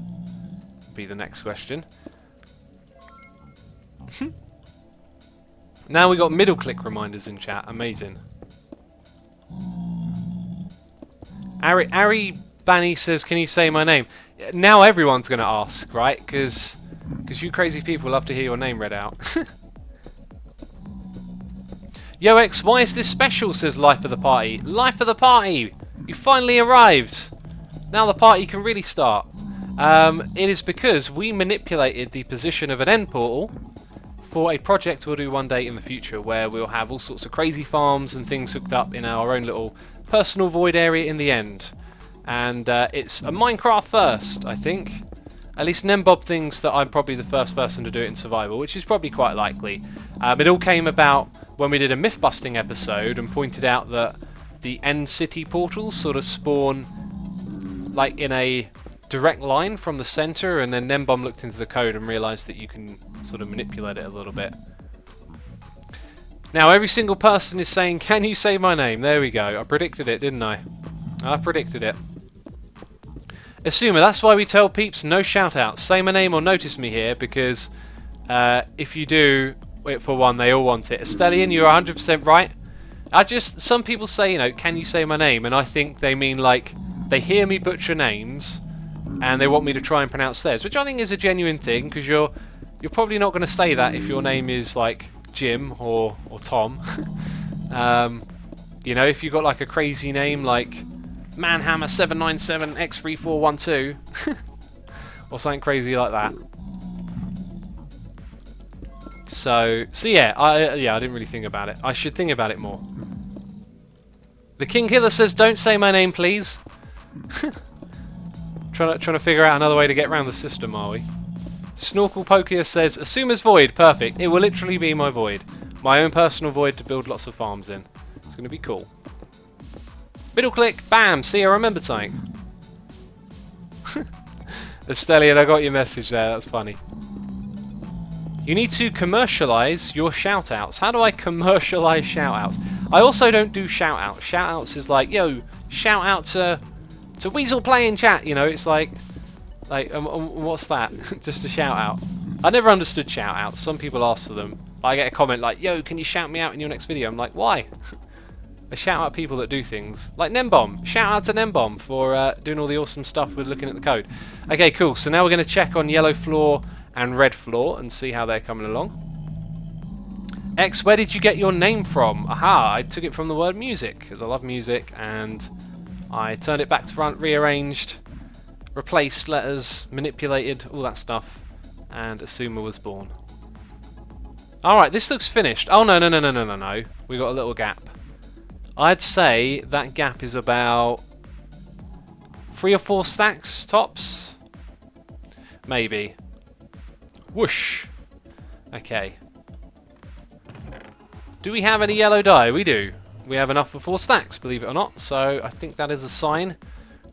Be the next question. Now we got middle click reminders in chat. Amazing. Ari Banny says, can you say my name? Now everyone's going to ask, right? Because you crazy people love to hear your name read out. Yo X, why is this special, says Life of the Party. Life of the Party! You finally arrived! Now the party can really start. It is because we manipulated the position of an end portal for a project we'll do one day in the future where we'll have all sorts of crazy farms and things hooked up in our own little personal void area in the end. And it's a Minecraft first, I think. At least Nembob thinks that I'm probably the first person to do it in survival, which is probably quite likely. It all came about when we did a myth-busting episode and pointed out that the end city portals sort of spawn like in a direct line from the center, and then Nembom looked into the code and realized that you can sort of manipulate it a little bit. Now every single person is saying, can you say my name? There we go. I predicted it, didn't I? I predicted it. Assumer, that's why we tell peeps no shout outs. Say my name or notice me here, because if you do, for one, they all want it. Stellian, you're 100% right. Some people say, you know, can you say my name? And I think they mean like, they hear me butcher names, and they want me to try and pronounce theirs, which I think is a genuine thing, because you're probably not going to say that if your name is like Jim or Tom. You know, if you've got like a crazy name like Manhammer797X3412 or something crazy like that. So yeah, I didn't really think about it. I should think about it more. The King Killer says, "Don't say my name, please." trying to figure out another way to get around the system, are we? Snorkel Pokia says, "Assume as void." Perfect. It will literally be my void, my own personal void to build lots of farms in. It's going to be cool. Middle click, bam. See, I remembered something. Estellian, I got your message there. That's funny. You need to commercialize your shoutouts. How do I commercialize shoutouts? I also don't do shoutouts. Shoutouts is like, yo, shout out to Weasel Play in chat. You know, it's like what's that? Just a shout out. I never understood shout outs. Some people ask for them. I get a comment like, yo, can you shout me out in your next video? I'm like, why? I shout out people that do things. Like Nembomb. Shout out to Nembomb for doing all the awesome stuff with looking at the code. Okay, cool. So now we're going to check on yellow floor and red floor and see how they're coming along. X, where did you get your name from? Aha, I took it from the word music, because I love music, and I turned it back to front, rearranged, replaced letters, manipulated, all that stuff, and Asuma was born. Alright, this looks finished. Oh, no. We got a little gap. I'd say that gap is about 3 or 4 stacks, tops? Maybe. Whoosh. Okay. Do we have any yellow dye? We do. We have enough for 4 stacks, believe it or not. So I think that is a sign.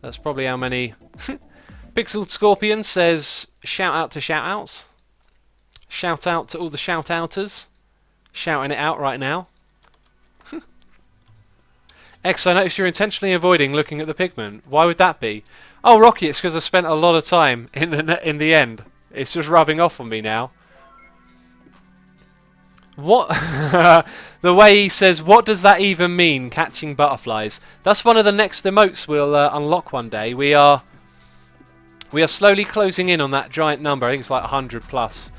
That's probably how many. Pixeled Scorpion says, shout out to shout outs. Shout out to all the shout outers. Shouting it out right now. X, I noticed you're intentionally avoiding looking at the pigment. Why would that be? Oh, Rocky, it's because I spent a lot of time in the end. It's just rubbing off on me now. What? The way he says, what does that even mean, catching butterflies? That's one of the next emotes we'll unlock one day. We are slowly closing in on that giant number. I think it's like 100 plus.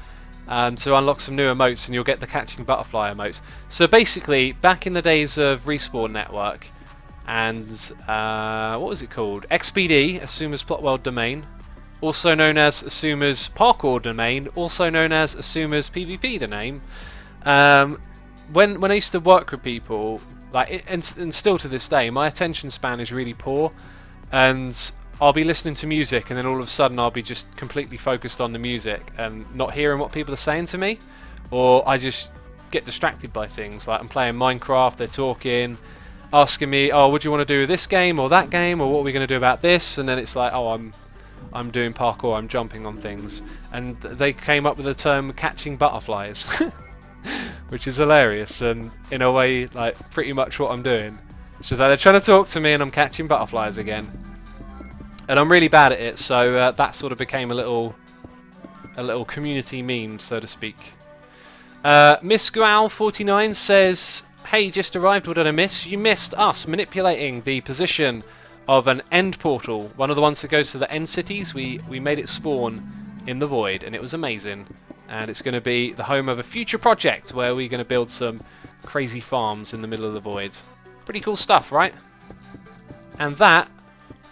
To unlock some new emotes, and you'll get the catching butterfly emotes. So basically, back in the days of Respawn Network, and what was it called? XPD, Asuma's Plot World Domain, also known as Asuma's Parkour Domain, also known as Asuma's PvP Domain. When I used to work with people, like, and still to this day, my attention span is really poor, and I'll be listening to music, and then all of a sudden I'll be just completely focused on the music and not hearing what people are saying to me, or I just get distracted by things. Like, I'm playing Minecraft, they're talking, asking me, oh, what do you want to do with this game or that game, or what are we going to do about this? And then it's like, oh, I'm doing parkour, I'm jumping on things, and they came up with the term catching butterflies, which is hilarious, and in a way, like, pretty much what I'm doing. So they're trying to talk to me, and I'm catching butterflies again. And I'm really bad at it, so that sort of became a little community meme, so to speak. Miss Gual49 says, hey, just arrived, what did I miss? You missed us manipulating the position of an end portal, one of the ones that goes to the end cities. We made it spawn in the void, and it was amazing. And it's going to be the home of a future project where we're going to build some crazy farms in the middle of the void. Pretty cool stuff, right? And that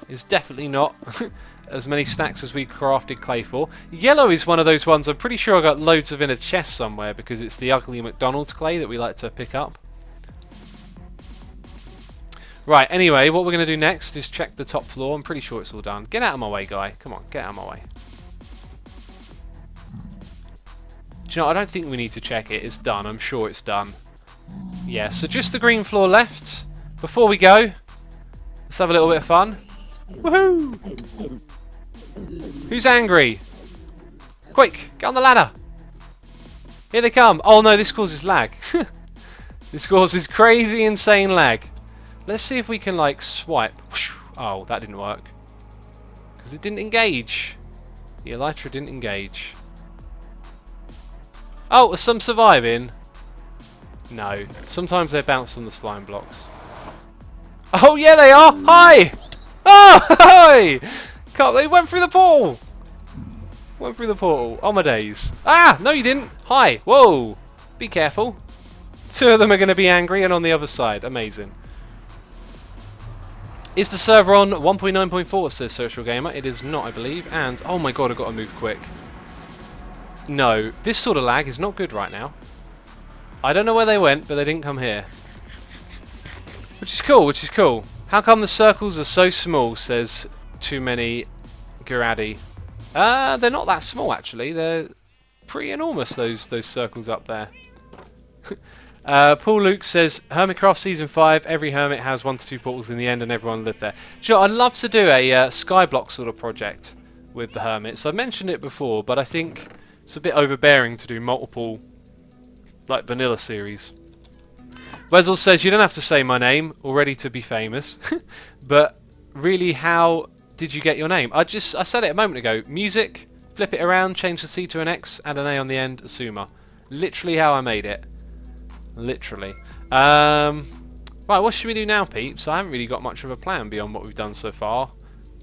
is definitely not as many stacks as we crafted clay for. Yellow is one of those ones I'm pretty sure I got loads of in a chest somewhere, because it's the ugly McDonald's clay that we like to pick up. Right, anyway, what we're going to do next is check the top floor. I'm pretty sure it's all done. Get out of my way, guy. Come on, get out of my way. Do you know, I don't think we need to check it. It's done. I'm sure it's done. Yeah, so just the green floor left. Before we go, let's have a little bit of fun. Woohoo! Who's angry? Quick, get on the ladder. Here they come. Oh no, this causes lag. This causes crazy, insane lag. Let's see if we can, like, swipe. Oh, that didn't work. Because it didn't engage. The Elytra didn't engage. Oh, some surviving. No. Sometimes they bounce on the slime blocks. Oh, yeah, they are! Hi! Oh, hi! They went through the portal! Went through the portal. Oh, my days. Ah! No, you didn't. Hi. Whoa. Be careful. Two of them are going to be angry and on the other side. Amazing. Is the server on 1.9.4, says Social Gamer? It is not, I believe. And, oh my god, I've got to move quick. No, this sort of lag is not good right now. I don't know where they went, but they didn't come here. Which is cool, which is cool. How come the circles are so small, says Too Many Garadi. They're not that small, actually. They're pretty enormous, those circles up there. Paul Luke says, Hermitcraft Season 5, every hermit has 1 to 2 portals in the end and everyone lived there. Do you know, I'd love to do a skyblock sort of project with the hermits. I've mentioned it before, but I think it's a bit overbearing to do multiple, like, vanilla series. Wezel says, you don't have to say my name, already to be famous. But really, how did you get your name? I said it a moment ago. Music, flip it around, change the C to an X, add an A on the end, Asuma. Literally how I made it. Literally. Right, what should we do now, peeps? I haven't really got much of a plan beyond what we've done so far.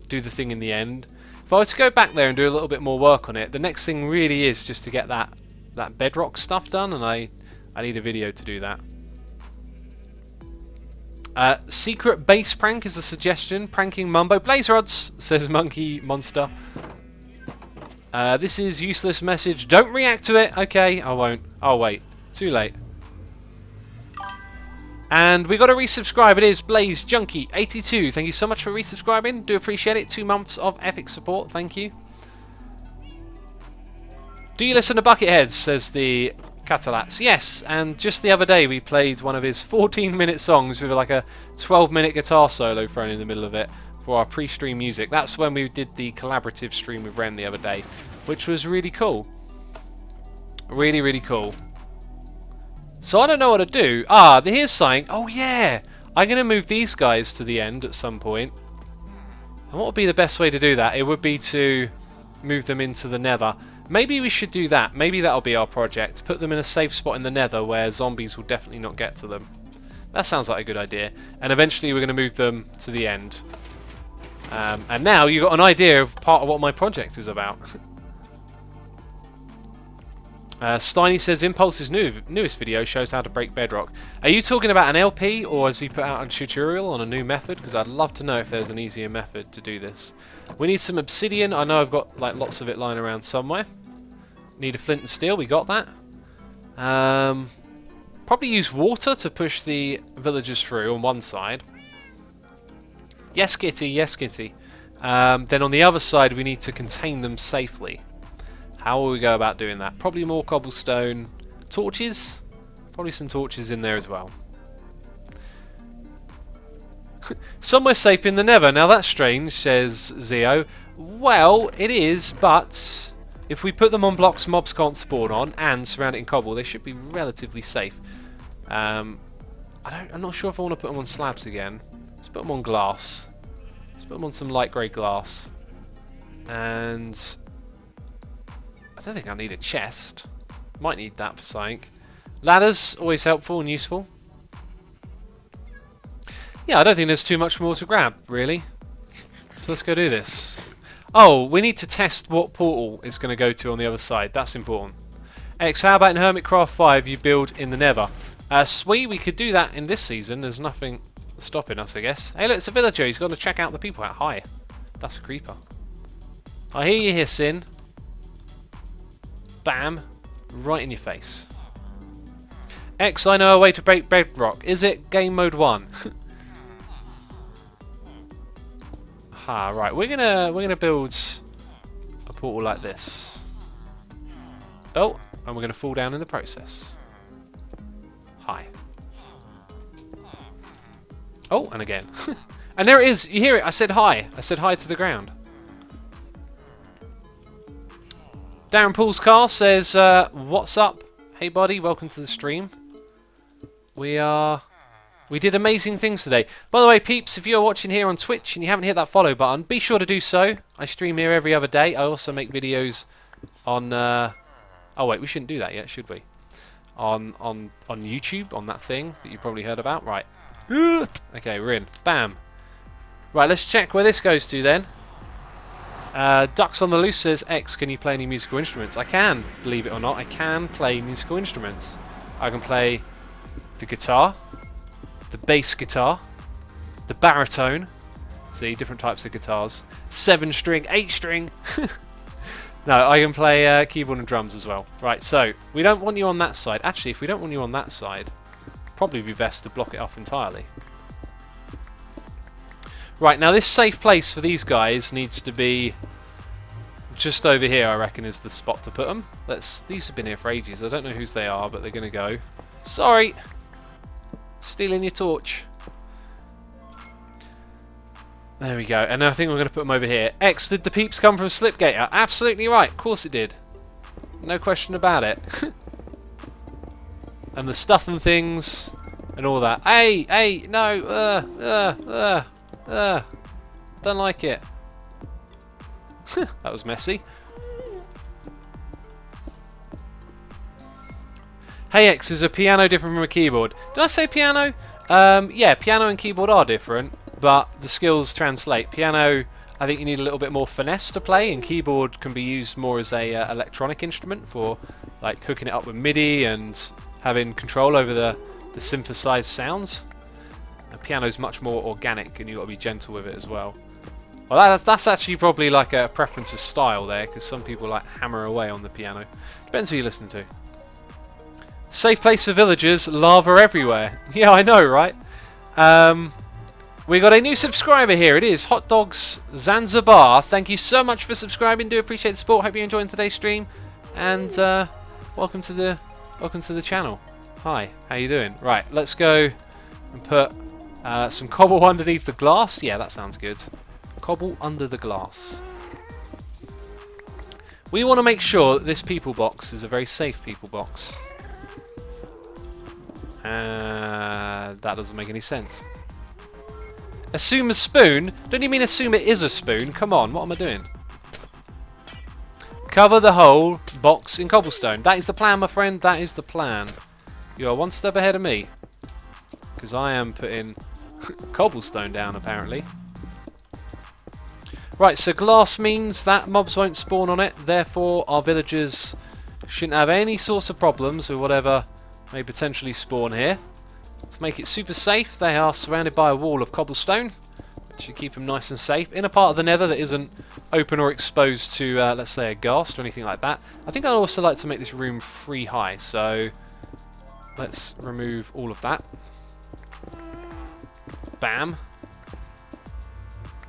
Do the thing in the end. If I were to go back there and do a little bit more work on it, the next thing really is just to get that bedrock stuff done, and I need a video to do that. Secret base prank is a suggestion. Pranking Mumbo. Blaze rods, says Monkey Monster. This is useless message. Don't react to it. Okay, I won't. Oh, wait. Too late. And we got to resubscribe. It is Blaze Junkie 82. Thank you so much for resubscribing. Do appreciate it. 2 months of epic support. Thank you. Do you listen to Bucketheads? Says the Catalats. Yes, and just the other day we played one of his 14-minute songs with like a 12-minute guitar solo thrown in the middle of it for our pre-stream music. That's when we did the collaborative stream with Ren the other day, which was really cool. Really, really cool. So I don't know what to do. Ah, here's something. Oh yeah! I'm going to move these guys to the end at some point. And what would be the best way to do that? It would be to move them into the Nether. Maybe we should do that. Maybe that'll be our project. Put them in a safe spot in the Nether where zombies will definitely not get to them. That sounds like a good idea. And eventually we're going to move them to the end. And now you've got an idea of part of what my project is about. Steiny says Impulse's newest video shows how to break bedrock. Are you talking about an LP, or has he put out a tutorial on a new method? Because I'd love to know if there's an easier method to do this. We need some obsidian. I know I've got like lots of it lying around somewhere. Need a flint and steel. We got that. Probably use water to push the villagers through on one side. Yes, Kitty. Yes, Kitty. Then on the other side, we need to contain them safely. How will we go about doing that? Probably more cobblestone. Torches? Probably some torches in there as well. Somewhere safe in the Nether. Now that's strange, says Zeo. Well, it is, but if we put them on blocks mobs can't spawn on and surround it in cobble, they should be relatively safe. I'm not sure if I want to put them on slabs again. Let's put them on glass. Let's put them on some light grey glass. And I don't think I need a chest. Might need that for something. Ladders, always helpful and useful. Yeah, I don't think there's too much more to grab, really. So let's go do this. Oh, we need to test what portal it's going to go to on the other side. That's important. X, how about in Hermitcraft 5 you build in the Nether? Sweet, we could do that in this season. There's nothing stopping us, I guess. Hey, look, it's a villager. He's got to check out the people out. Hi. That's a creeper. I hear you hissing. Bam. Right in your face. X, I know a way to break bedrock. Is it game mode 1? Right. We're gonna build a portal like this. Oh, and we're gonna fall down in the process. Hi. Oh, and again. And there it is. You hear it? I said hi. I said hi to the ground. Darren Paul's car says, what's up? Hey buddy, welcome to the stream. We did amazing things today. By the way, peeps, if you're watching here on Twitch and you haven't hit that follow button, be sure to do so. I stream here every other day. I also make videos on... oh wait, we shouldn't do that yet, should we? on YouTube, on that thing that you probably heard about. Right. Okay, we're in. Bam. Right, let's check where this goes to then. Ducks on the Loose says, X, can you play any musical instruments? I can, believe it or not. I can play musical instruments. I can play the guitar, the bass guitar, the baritone. See, different types of guitars. 7-string, 8-string. No, I can play keyboard and drums as well. Right, so we don't want you on that side. Actually, if we don't want you on that side, probably be best to block it off entirely. Right, now this safe place for these guys needs to be just over here, I reckon, is the spot to put them. These have been here for ages. I don't know whose they are, but they're going to go. Sorry! Stealing your torch. There we go. And I think we're going to put them over here. X, did the peeps come from Slipgator? Absolutely right. Of course it did. No question about it. And the stuff and things and all that. Hey! Hey! No! Don't like it. That was messy. Hey X, is a piano different from a keyboard? Did I say piano? Yeah, piano and keyboard are different, but the skills translate. Piano, I think you need a little bit more finesse to play, and keyboard can be used more as a electronic instrument for like hooking it up with MIDI and having control over the synthesized sounds. Piano's much more organic, and you've got to be gentle with it as well. Well, that's actually probably like a preference of style there, because some people like hammer away on the piano. Depends who you listen to. Safe place for villagers, lava everywhere. Yeah, I know, right? We got a new subscriber here. It is Hot Dogs Zanzibar. Thank you so much for subscribing. Do appreciate the support. Hope you're enjoying today's stream, and welcome to the channel. Hi, how you doing? Right, let's go and put some cobble underneath the glass. Yeah, that sounds good. Cobble under the glass. We want to make sure that this people box is a very safe people box. That doesn't make any sense. Assume a spoon? Don't you mean assume it is a spoon? Come on, what am I doing? Cover the whole box in cobblestone. That is the plan, my friend. That is the plan. You are one step ahead of me, because I am putting cobblestone down, apparently. Right, so glass means that mobs won't spawn on it, therefore our villagers shouldn't have any sorts of problems with whatever may potentially spawn here. To make it super safe, they are surrounded by a wall of cobblestone, which should keep them nice and safe. In a part of the Nether that isn't open or exposed to, let's say, a ghast or anything like that. I think I'd also like to make this room 3 high, so let's remove all of that. Bam.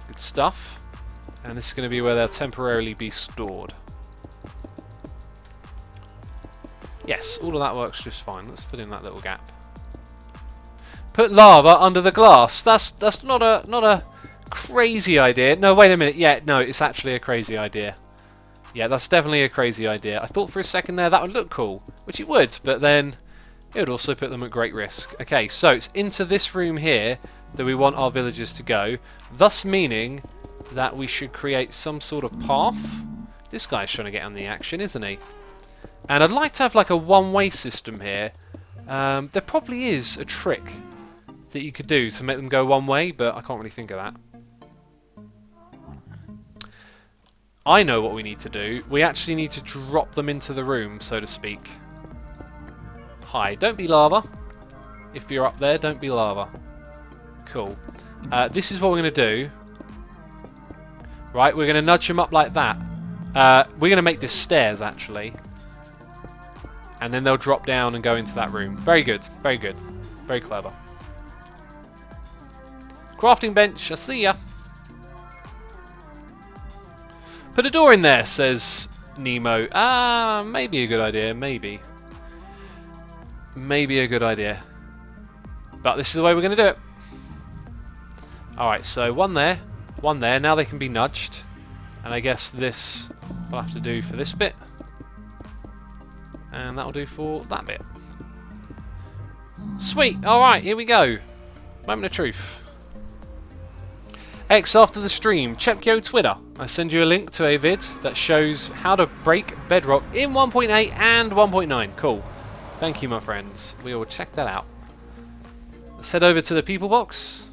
Good stuff. And this is going to be where they'll temporarily be stored. Yes, all of that works just fine. Let's fill in that little gap. Put lava under the glass. That's not a crazy idea. No, wait a minute. Yeah, no, it's actually a crazy idea. Yeah, that's definitely a crazy idea. I thought for a second there that would look cool, which it would, but then it would also put them at great risk. Okay, so it's into this room here that we want our villagers to go, thus meaning that we should create some sort of path. This guy's trying to get on the action, isn't he? And I'd like to have like a one-way system here. There probably is a trick that you could do to make them go one way, but I can't really think of that. I know what we need to do. We actually need to drop them into the room, so to speak. Hi, don't be lava. If you're up there, don't be lava. Cool. This is what we're going to do. Right, we're going to nudge them up like that. We're going to make this stairs, actually. And then they'll drop down and go into that room. Very good, very good. Very clever. Crafting bench, I see ya. Put a door in there, says Nemo. Maybe a good idea, maybe. Maybe a good idea. But this is the way we're going to do it. Alright, so one there. Now they can be nudged. And I guess this will have to do for this bit. And that'll do for that bit. Sweet! Alright, here we go. Moment of truth. X, after the stream, check your Twitter. I send you a link to a vid that shows how to break bedrock in 1.8 and 1.9. Cool. Thank you, my friends. We will check that out. Let's head over to the people box.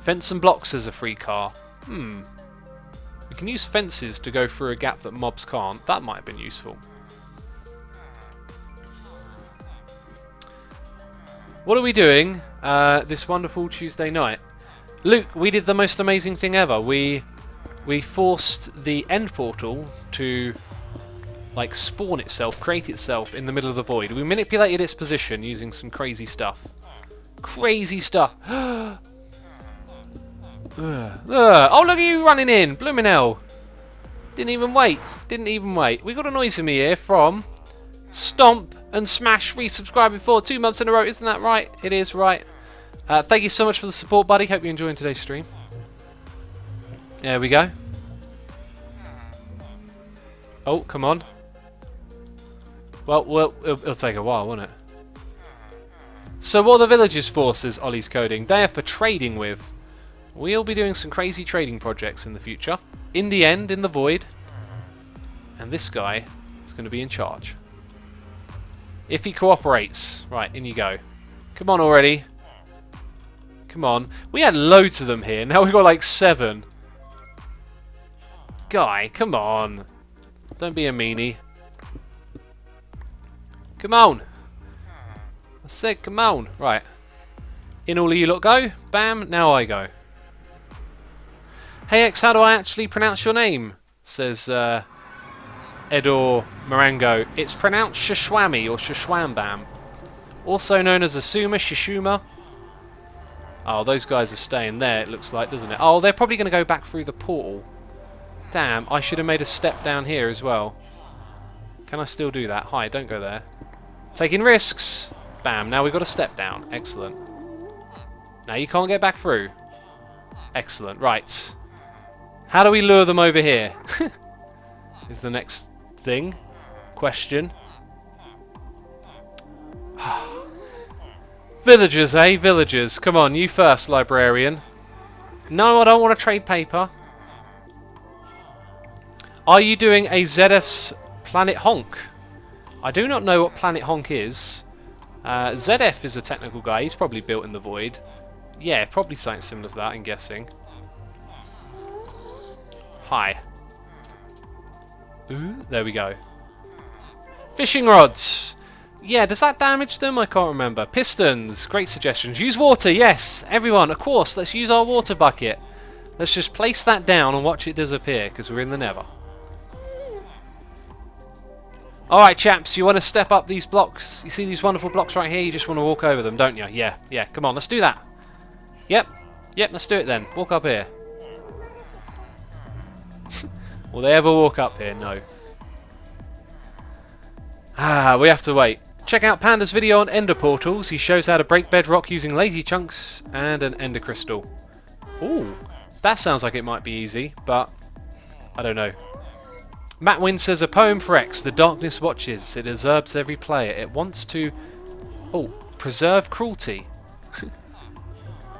Fence and blocks as a free car. We can use fences to go through a gap that mobs can't. That might have been useful. What are we doing this wonderful Tuesday night? Luke, we did the most amazing thing ever. We forced the end portal to like spawn itself, create itself in the middle of the void. We manipulated its position using some crazy stuff. Crazy stuff. Oh, look at you running in. Bloomin' hell. Didn't even wait. Didn't even wait. We got a noise in me here from Stomp and Smash resubscribing for 2 months in a row. Isn't that right? It is right. Thank you so much for the support, buddy. Hope you're enjoying today's stream. There we go. Oh, come on. Well, it'll take a while, won't it? So what are the villagers for, says Ollie's Coding? They are for trading with. We'll be doing some crazy trading projects in the future. In the end, in the void. And this guy is going to be in charge. If he cooperates. Right, in you go. Come on already. Come on. We had loads of them here. Now we've got like 7. Guy, come on. Don't be a meanie. Come on. I said come on. Right. In all of you lot go. Bam. Now I go. Hey X, how do I actually pronounce your name? Says Edor Marango. It's pronounced Shashwami or Shashwambam. Also known as Asuma, Shishuma. Oh, those guys are staying there, it looks like, doesn't it? Oh, they're probably going to go back through the portal. Damn, I should have made a step down here as well. Can I still do that? Hi, don't go there. Taking risks. Bam, now we've got a step down. Excellent. Now you can't get back through. Excellent, right. How do we lure them over here? Is the next thing. Question. Villagers, eh? Villagers. Come on, you first, librarian. No, I don't want to trade paper. Are you doing a ZF's Planet Honk? I do not know what Planet Honk is. ZF is a technical guy. He's probably built in the void. Yeah, probably something similar to that, I'm guessing. Hi. Ooh, there we go. Fishing rods. Yeah, does that damage them? I can't remember. Pistons. Great suggestions. Use water. Yes, everyone. Of course. Let's use our water bucket. Let's just place that down and watch it disappear because we're in the Nether. Alright, chaps. You want to step up these blocks? You see these wonderful blocks right here? You just want to walk over them, don't you? Yeah, yeah. Come on. Let's do that. Yep. Yep, let's do it then. Walk up here. Will they ever walk up here? No. Ah, we have to wait. Check out Panda's video on ender portals. He shows how to break bedrock using lazy chunks and an ender crystal. Ooh, that sounds like it might be easy, but I don't know. Matt Wynn says, a poem for X. The darkness watches. It deserves every player. It wants to... Oh, preserve cruelty.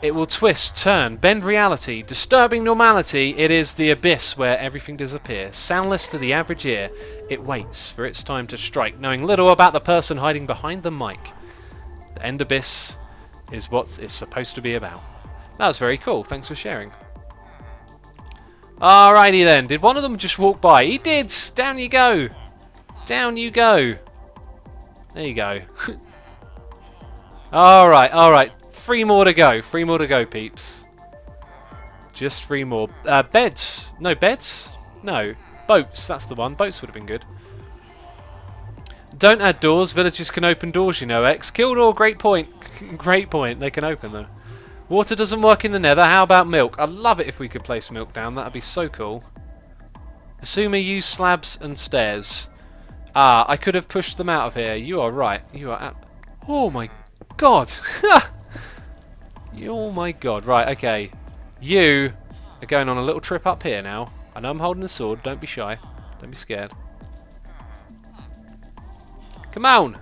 It will twist, turn, bend reality. Disturbing normality. It is the abyss where everything disappears. Soundless to the average ear. It waits for its time to strike, knowing little about the person hiding behind the mic. The end abyss is what it's supposed to be about. That was very cool. Thanks for sharing. Alrighty then. Did one of them just walk by? He did! Down you go! Down you go! There you go. Alright, alright. 3 more to go. 3 more to go, peeps. Just 3 more. Beds. No, beds? No. Boats. That's the one. Boats would have been good. Don't add doors. Villagers can open doors, you know, X. Kill door. Great point. Great point. They can open them. Water doesn't work in the Nether. How about milk? I'd love it if we could place milk down. That'd be so cool. Assume use slabs and stairs. Ah, I could have pushed them out of here. You are right. You are... Oh my god. Oh my god. Right, okay. You are going on a little trip up here now. I know I'm holding the sword. Don't be shy. Don't be scared. Come on.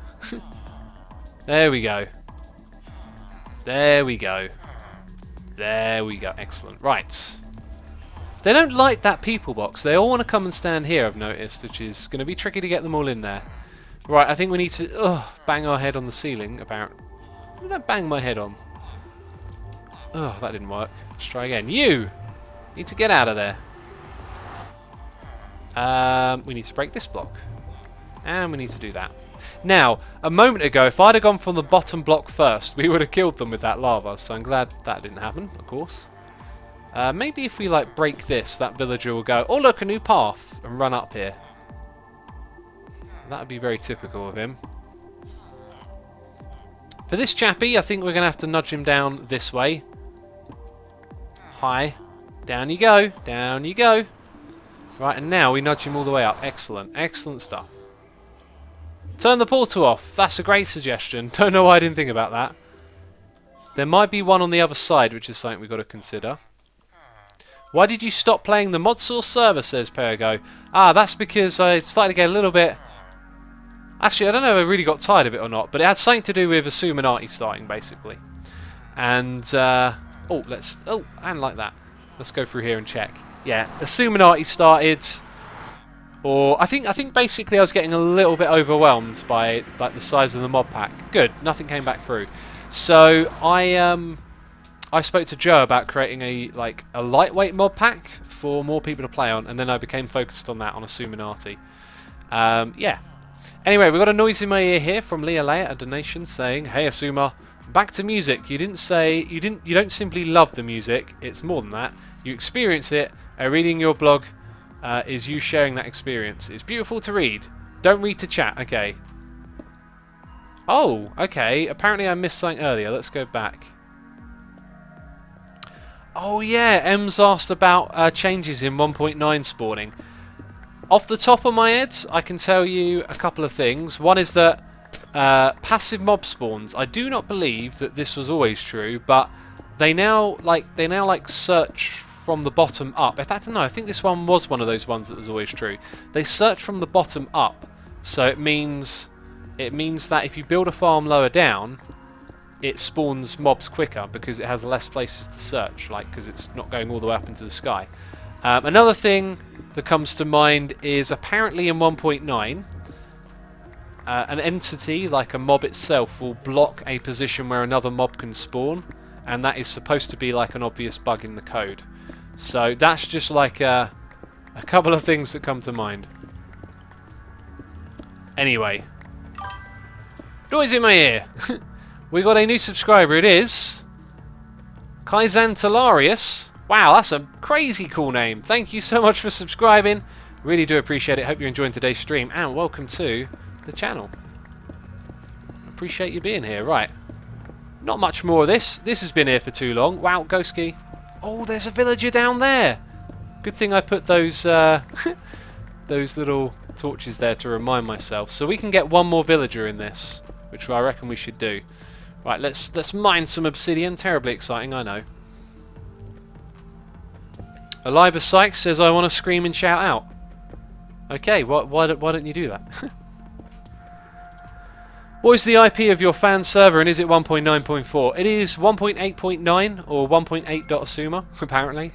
There we go. There we go. There we go. Excellent. Right. They don't like that people box. They all want to come and stand here, I've noticed, which is going to be tricky to get them all in there. Right, I think we need to bang our head on the ceiling, apparently. What did I bang my head on? Oh, that didn't work. Let's try again. You! Need to get out of there. We need to break this block. And we need to do that. Now, a moment ago, if I'd have gone from the bottom block first, we would have killed them with that lava. So I'm glad that didn't happen, of course. Maybe if we like break this, that villager will go, oh look, a new path, and run up here. That would be very typical of him. For this chappie, I think we're going to have to nudge him down this way. Hi. Down you go. Down you go. Right, and now we nudge him all the way up. Excellent. Excellent stuff. Turn the portal off. That's a great suggestion. Don't know why I didn't think about that. There might be one on the other side, which is something we've got to consider. Why did you stop playing the mod source server, says Perigo. Ah, that's because I started to get a little bit... Actually, I don't know if I really got tired of it or not, but it had something to do with Asuminati starting, basically. And, and like that. Let's go through here and check. Yeah, Asuminati started... Or, I think basically I was getting a little bit overwhelmed by like the size of the mod pack. Good, nothing came back through. So, I spoke to Joe about creating a lightweight mod pack for more people to play on, and then I became focused on that on Asuminati. Yeah. Anyway, we've got a noise in my ear here from Leah Leia, a donation saying, "Hey Asuma, back to music. You don't simply love the music. It's more than that. You experience it. Reading your blog is you sharing that experience. It's beautiful to read. Don't read to chat. Okay. Oh, okay. Apparently I missed something earlier. Let's go back. Oh yeah, M's asked about changes in 1.9 spawning. Off the top of my head, I can tell you a couple of things. One is that passive mob spawns. I do not believe that this was always true, but they now search from the bottom up. In fact, no, I think this one was one of those ones that was always true. They search from the bottom up, so it means that if you build a farm lower down, it spawns mobs quicker because it has less places to search, because it's not going all the way up into the sky. Another thing that comes to mind is apparently in 1.9, an entity, like a mob itself, will block a position where another mob can spawn, and that is supposed to be like an obvious bug in the code. So that's just like a couple of things that come to mind. Anyway. Noise in my ear! We got a new subscriber, it is Kaizan Talarius. Wow, that's a crazy cool name. Thank you so much for subscribing. Really do appreciate it. Hope you're enjoying today's stream, and welcome to the channel. Appreciate you being here. Right. Not much more of this. This has been here for too long. Wow, Ghostky. Oh, there's a villager down there. Good thing I put those those little torches there to remind myself. So we can get one more villager in this, which I reckon we should do. Right, let's mine some obsidian. Terribly exciting, I know. Aliba Sykes says, I want to scream and shout out. Okay, why don't you do that? What is the IP of your fan server, and is it 1.9.4? It is 1.8.9 or 1.8.asuma, apparently.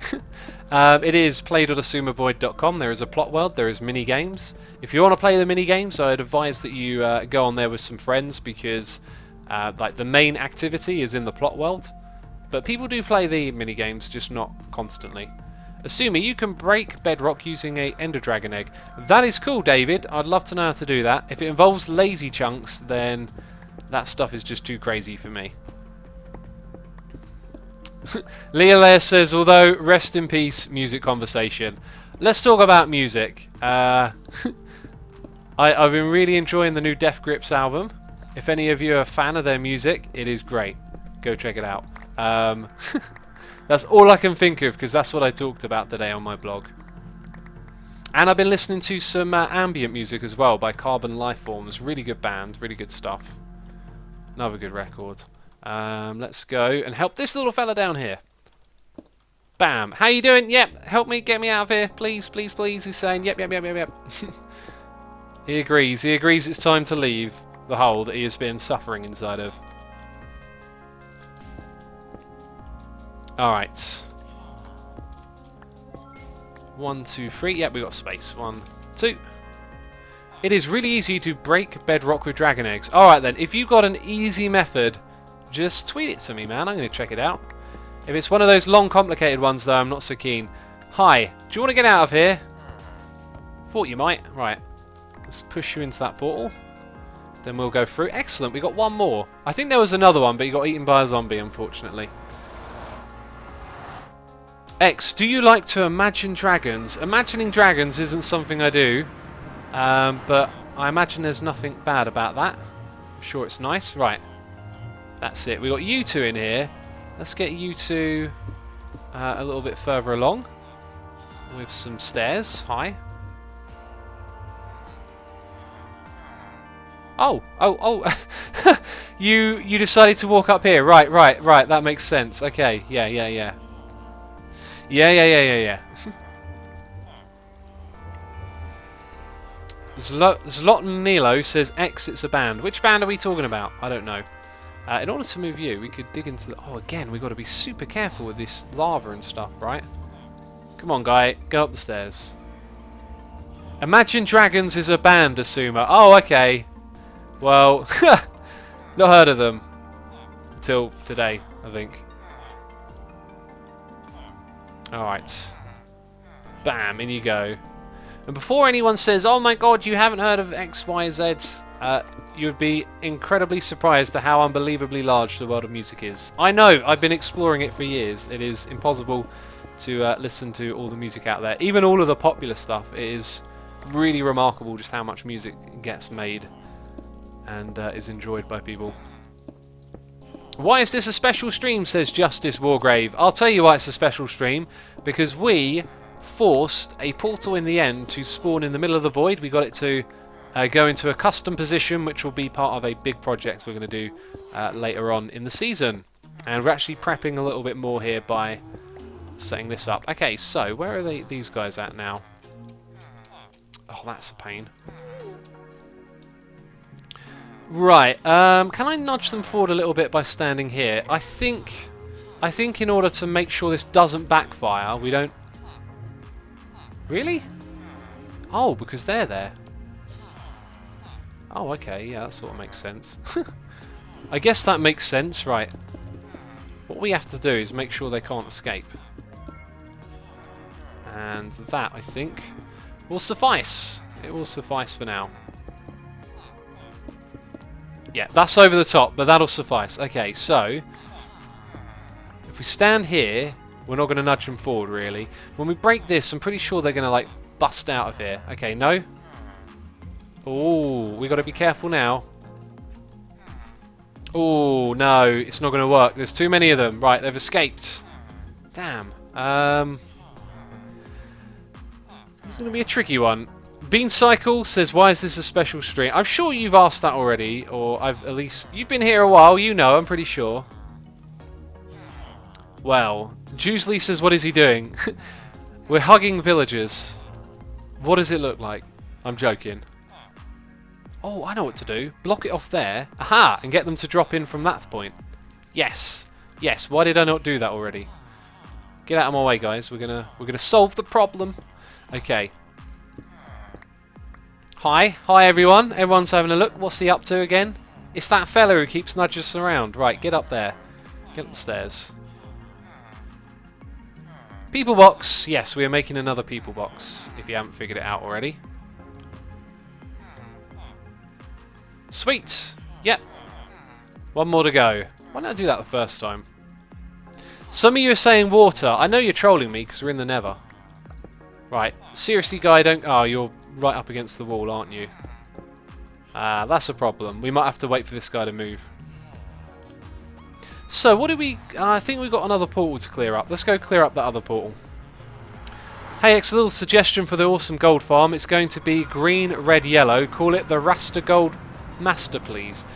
It is play.asumavoid.com. There is a plot world, there is mini games. If you want to play the mini games, I'd advise that you go on there with some friends, because the main activity is in the plot world. But people do play the mini games, just not constantly. Assuming you can break bedrock using a Ender Dragon egg. That is cool, David. I'd love to know how to do that. If it involves lazy chunks, then that stuff is just too crazy for me. Leah Lair says, although rest in peace, music conversation. Let's talk about music. I've been really enjoying the new Death Grips album. If any of you are a fan of their music, it is great. Go check it out. That's all I can think of, because that's what I talked about today on my blog. And I've been listening to some ambient music as well by Carbon Lifeforms. Really good band, really good stuff. Another good record. Let's go and help this little fella down here. Bam. How you doing? Yep. Help me, get me out of here. Please, please, please. He's saying, yep. He agrees. He agrees it's time to leave the hole that he has been suffering inside of. Alright. 1, 2, 3. Yep, we got space. 1, 2. It is really easy to break bedrock with dragon eggs. Alright then, if you've got an easy method, just tweet it to me, man. I'm going to check it out. If it's one of those long, complicated ones, though, I'm not so keen. Hi, do you want to get out of here? Thought you might. Right, let's push you into that portal. Then we'll go through. Excellent, we got one more. I think there was another one, but he got eaten by a zombie, unfortunately. X, do you like to imagine dragons? Imagining dragons isn't something I do. But I imagine there's nothing bad about that. I'm sure it's nice. Right. That's it. We got you two in here. Let's get you two a little bit further along with some stairs. Hi. Oh. You decided to walk up here. Right. That makes sense. Okay. Yeah. Yeah. Zlotn Nilo says X, it's a band. Which band are we talking about? I don't know. In order to move you, we could dig into the... Oh, again, we've got to be super careful with this lava and stuff, right? Come on, guy. Go up the stairs. Imagine Dragons is a band, Asuma. Oh, okay. Well, not heard of them. Until today, I think. Alright. Bam, in you go. And before anyone says, oh my god, you haven't heard of XYZ, you would be incredibly surprised at how unbelievably large the world of music is. I know, I've been exploring it for years. It is impossible to listen to all the music out there. Even all of the popular stuff. It is really remarkable just how much music gets made and is enjoyed by people. Why is this a special stream, says Justice Wargrave. I'll tell you why it's a special stream. Because we forced a portal in the end to spawn in the middle of the void. We got it to go into a custom position, which will be part of a big project we're going to do later on in the season. And we're actually prepping a little bit more here by setting this up. Okay, so where are these guys at now? Oh, that's a pain. Right, can I nudge them forward a little bit by standing here? I think in order to make sure this doesn't backfire, we don't... Really? Oh, because they're there. Oh, okay, yeah, that sort of makes sense. I guess that makes sense, right. What we have to do is make sure they can't escape. And that, I think, will suffice. It will suffice for now. Yeah, that's over the top, but that'll suffice. Okay, so if we stand here, we're not going to nudge them forward, really. When we break this, I'm pretty sure they're going to, like, bust out of here. Okay, no. Oh, we got to be careful now. Oh, no, it's not going to work. There's too many of them. Right, they've escaped. Damn. It's going to be a tricky one. Bean Cycle says, why is this a special stream? I'm sure you've asked that already, or I've at least... You've been here a while, you know, I'm pretty sure. Well, Juisley says, what is he doing? We're hugging villagers. What does it look like? I'm joking. Oh, I know what to do. Block it off there. Aha! And get them to drop in from that point. Yes. Yes, why did I not do that already? Get out of my way, guys. We're gonna solve the problem. Okay. Hi everyone. Everyone's having a look. What's he up to again? It's that fella who keeps nudging us around. Right, get up there. Get up the stairs. People box. Yes, we are making another people box, if you haven't figured it out already. Sweet. Yep. One more to go. Why didn't I do that the first time? Some of you are saying water. I know you're trolling me because we're in the Nether. Right. Seriously, guy, don't... Oh, you're right up against the wall, aren't you? That's a problem. We might have to wait for this guy to move. So, what do we... I think we've got another portal to clear up. Let's go clear up that other portal. Hey, X, a little suggestion for the awesome gold farm. It's going to be green, red, yellow. Call it the Rasta Gold Master, please.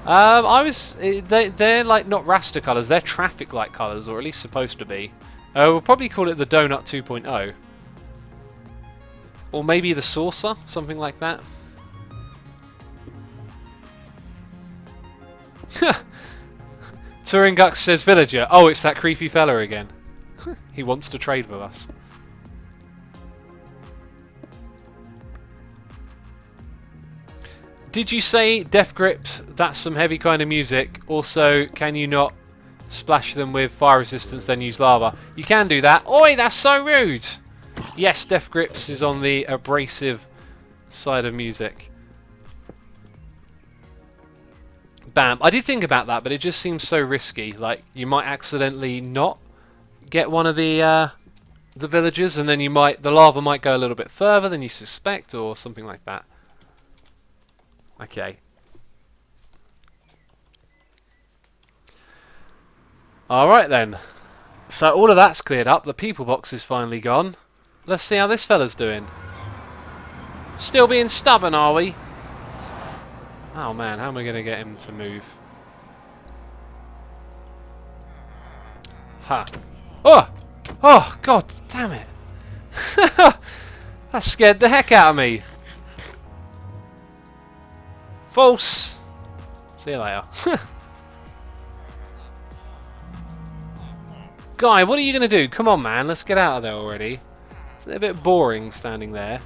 They're like not Rasta colours. They're traffic light colours, or at least supposed to be. We'll probably call it the Donut 2.0. Or maybe the saucer, something like that. Turing Gux says villager. Oh, it's that creepy fella again. He wants to trade with us. Did you say Death Grips? That's some heavy kind of music. Also, can you not splash them with fire resistance, then use lava? You can do that. Oi, that's so rude! Yes, Death Grips is on the abrasive side of music. Bam. I did think about that, but it just seems so risky. Like, you might accidentally not get one of the villagers, and then the lava might go a little bit further than you suspect, or something like that. Okay. Alright then. So all of that's cleared up. The people box is finally gone. Let's see how this fella's doing. Still being stubborn, are we? Oh man, how am I going to get him to move? Ha. Oh! Oh, god damn it. That scared the heck out of me. False. See you later. Guy, what are you going to do? Come on, man. Let's get out of there already. It's a bit boring standing there.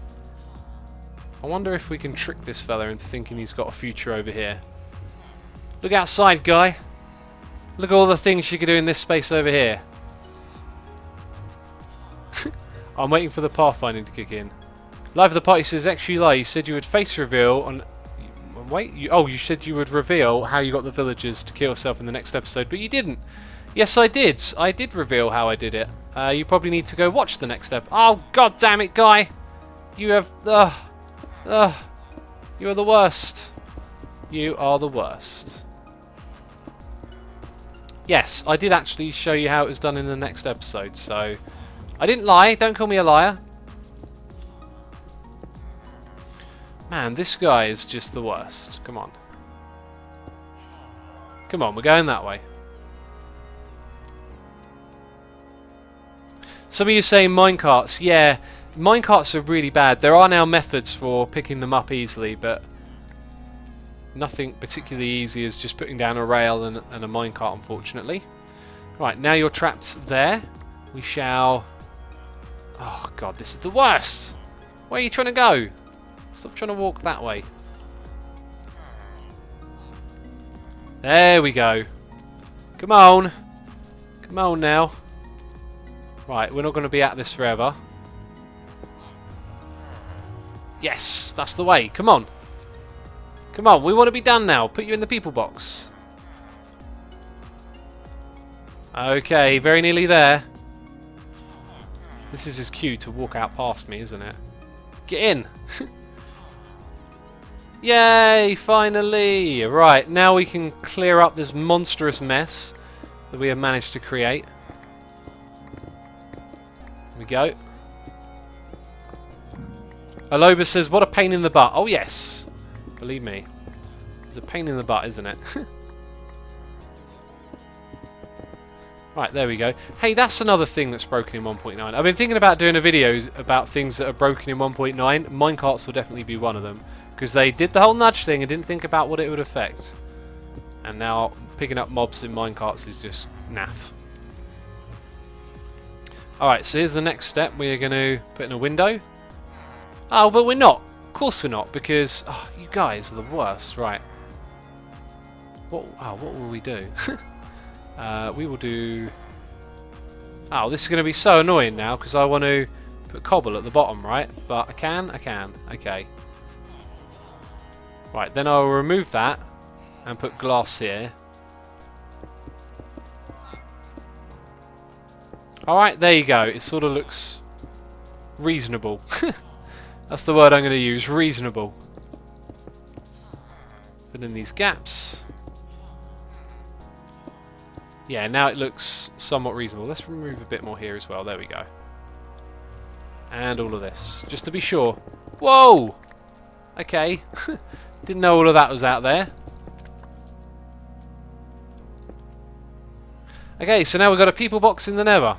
I wonder if we can trick this fella into thinking he's got a future over here. Look outside, guy. Look at all the things you can do in this space over here. I'm waiting for the pathfinding to kick in. Live of the party says, XULI, you said you would face reveal on... Wait, you said you would reveal how you got the villagers to kill yourself in the next episode, but you didn't. Yes, I did. I did reveal how I did it. You probably need to go watch the next step. Oh, god damn it, guy! You have... you are the worst. You are the worst. Yes, I did actually show you how it was done in the next episode, so... I didn't lie. Don't call me a liar. Man, this guy is just the worst. Come on. Come on, we're going that way. Some of you saying minecarts. Yeah, minecarts are really bad. There are now methods for picking them up easily, but nothing particularly easy as just putting down a rail and a minecart, unfortunately. Right, now you're trapped there. We shall... Oh god, this is the worst! Where are you trying to go? Stop trying to walk that way. There we go. Come on. Come on now. Right, we're not going to be at this forever. Yes, that's the way. Come on. Come on, we want to be done now. Put you in the people box. Okay, very nearly there. This is his cue to walk out past me, isn't it? Get in! Yay, finally! Right, now we can clear up this monstrous mess that we have managed to create. Here we go. Aloba says, what a pain in the butt. Oh yes! Believe me. It's a pain in the butt, isn't it? Right, there we go. Hey, that's another thing that's broken in 1.9. I've been thinking about doing a video about things that are broken in 1.9. Minecarts will definitely be one of them. Because they did the whole nudge thing and didn't think about what it would affect. And now picking up mobs in minecarts is just naff. Alright, so here's the next step. We are going to put in a window. Oh, but we're not. Of course we're not, because you guys are the worst. Right. What will we do? We will do... Oh, this is going to be so annoying now, because I want to put cobble at the bottom, right? But I can. Okay. Right, then I'll remove that and put glass here. Alright, there you go. It sort of looks reasonable. That's the word I'm going to use, reasonable. Put in these gaps. Yeah, now it looks somewhat reasonable. Let's remove a bit more here as well. There we go. And all of this, just to be sure. Whoa! Okay. Didn't know all of that was out there. Okay, so now we've got a people box in the Nether.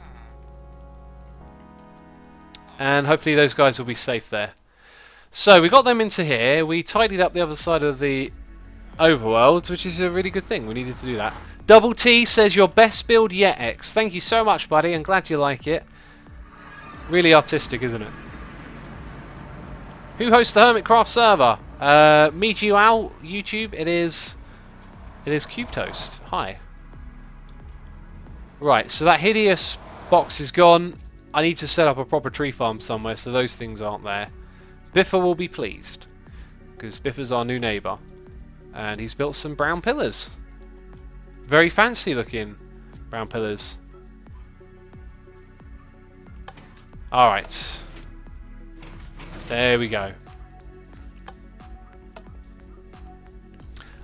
And hopefully those guys will be safe there. So we got them into here. We tidied up the other side of the overworld, which is a really good thing. We needed to do that. Double T says your best build yet, X. Thank you so much, buddy. I'm glad you like it. Really artistic, isn't it? Who hosts the Hermitcraft server? Meet you out, YouTube. It is Cube Toast. Hi. Right, so that hideous box is gone. I need to set up a proper tree farm somewhere so those things aren't there. Biffa will be pleased, because Biffa's our new neighbour. And he's built some brown pillars. Very fancy looking brown pillars. Alright. There we go.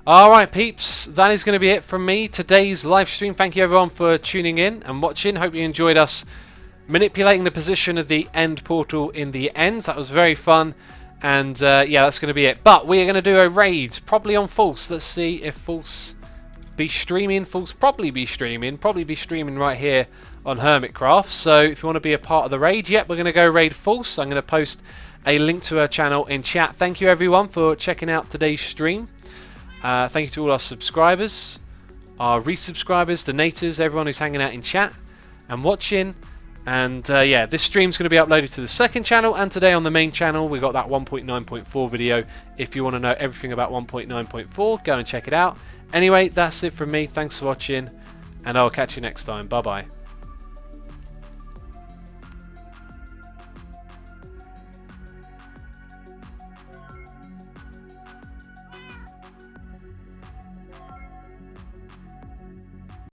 Alright peeps, that is going to be it from me. Today's live stream. Thank you everyone for tuning in and watching. Hope you enjoyed us manipulating the position of the end portal in the end. That was very fun. And yeah, that's going to be it. But we are going to do a raid, probably on False. Let's see if False be streaming. False probably be streaming right here on Hermitcraft. So if you want to be a part of the raid, yep, we're going to go raid False. I'm going to post a link to her channel in chat. Thank you everyone for checking out today's stream. Thank you to all our subscribers, our resubscribers, donators, everyone who's hanging out in chat and watching. And yeah, this stream's going to be uploaded to the second channel, and today on the main channel we got that 1.9.4 video. If you want to know everything about 1.9.4, go and check it out. Anyway, that's it from me. Thanks for watching, and I'll catch you next time. Bye bye.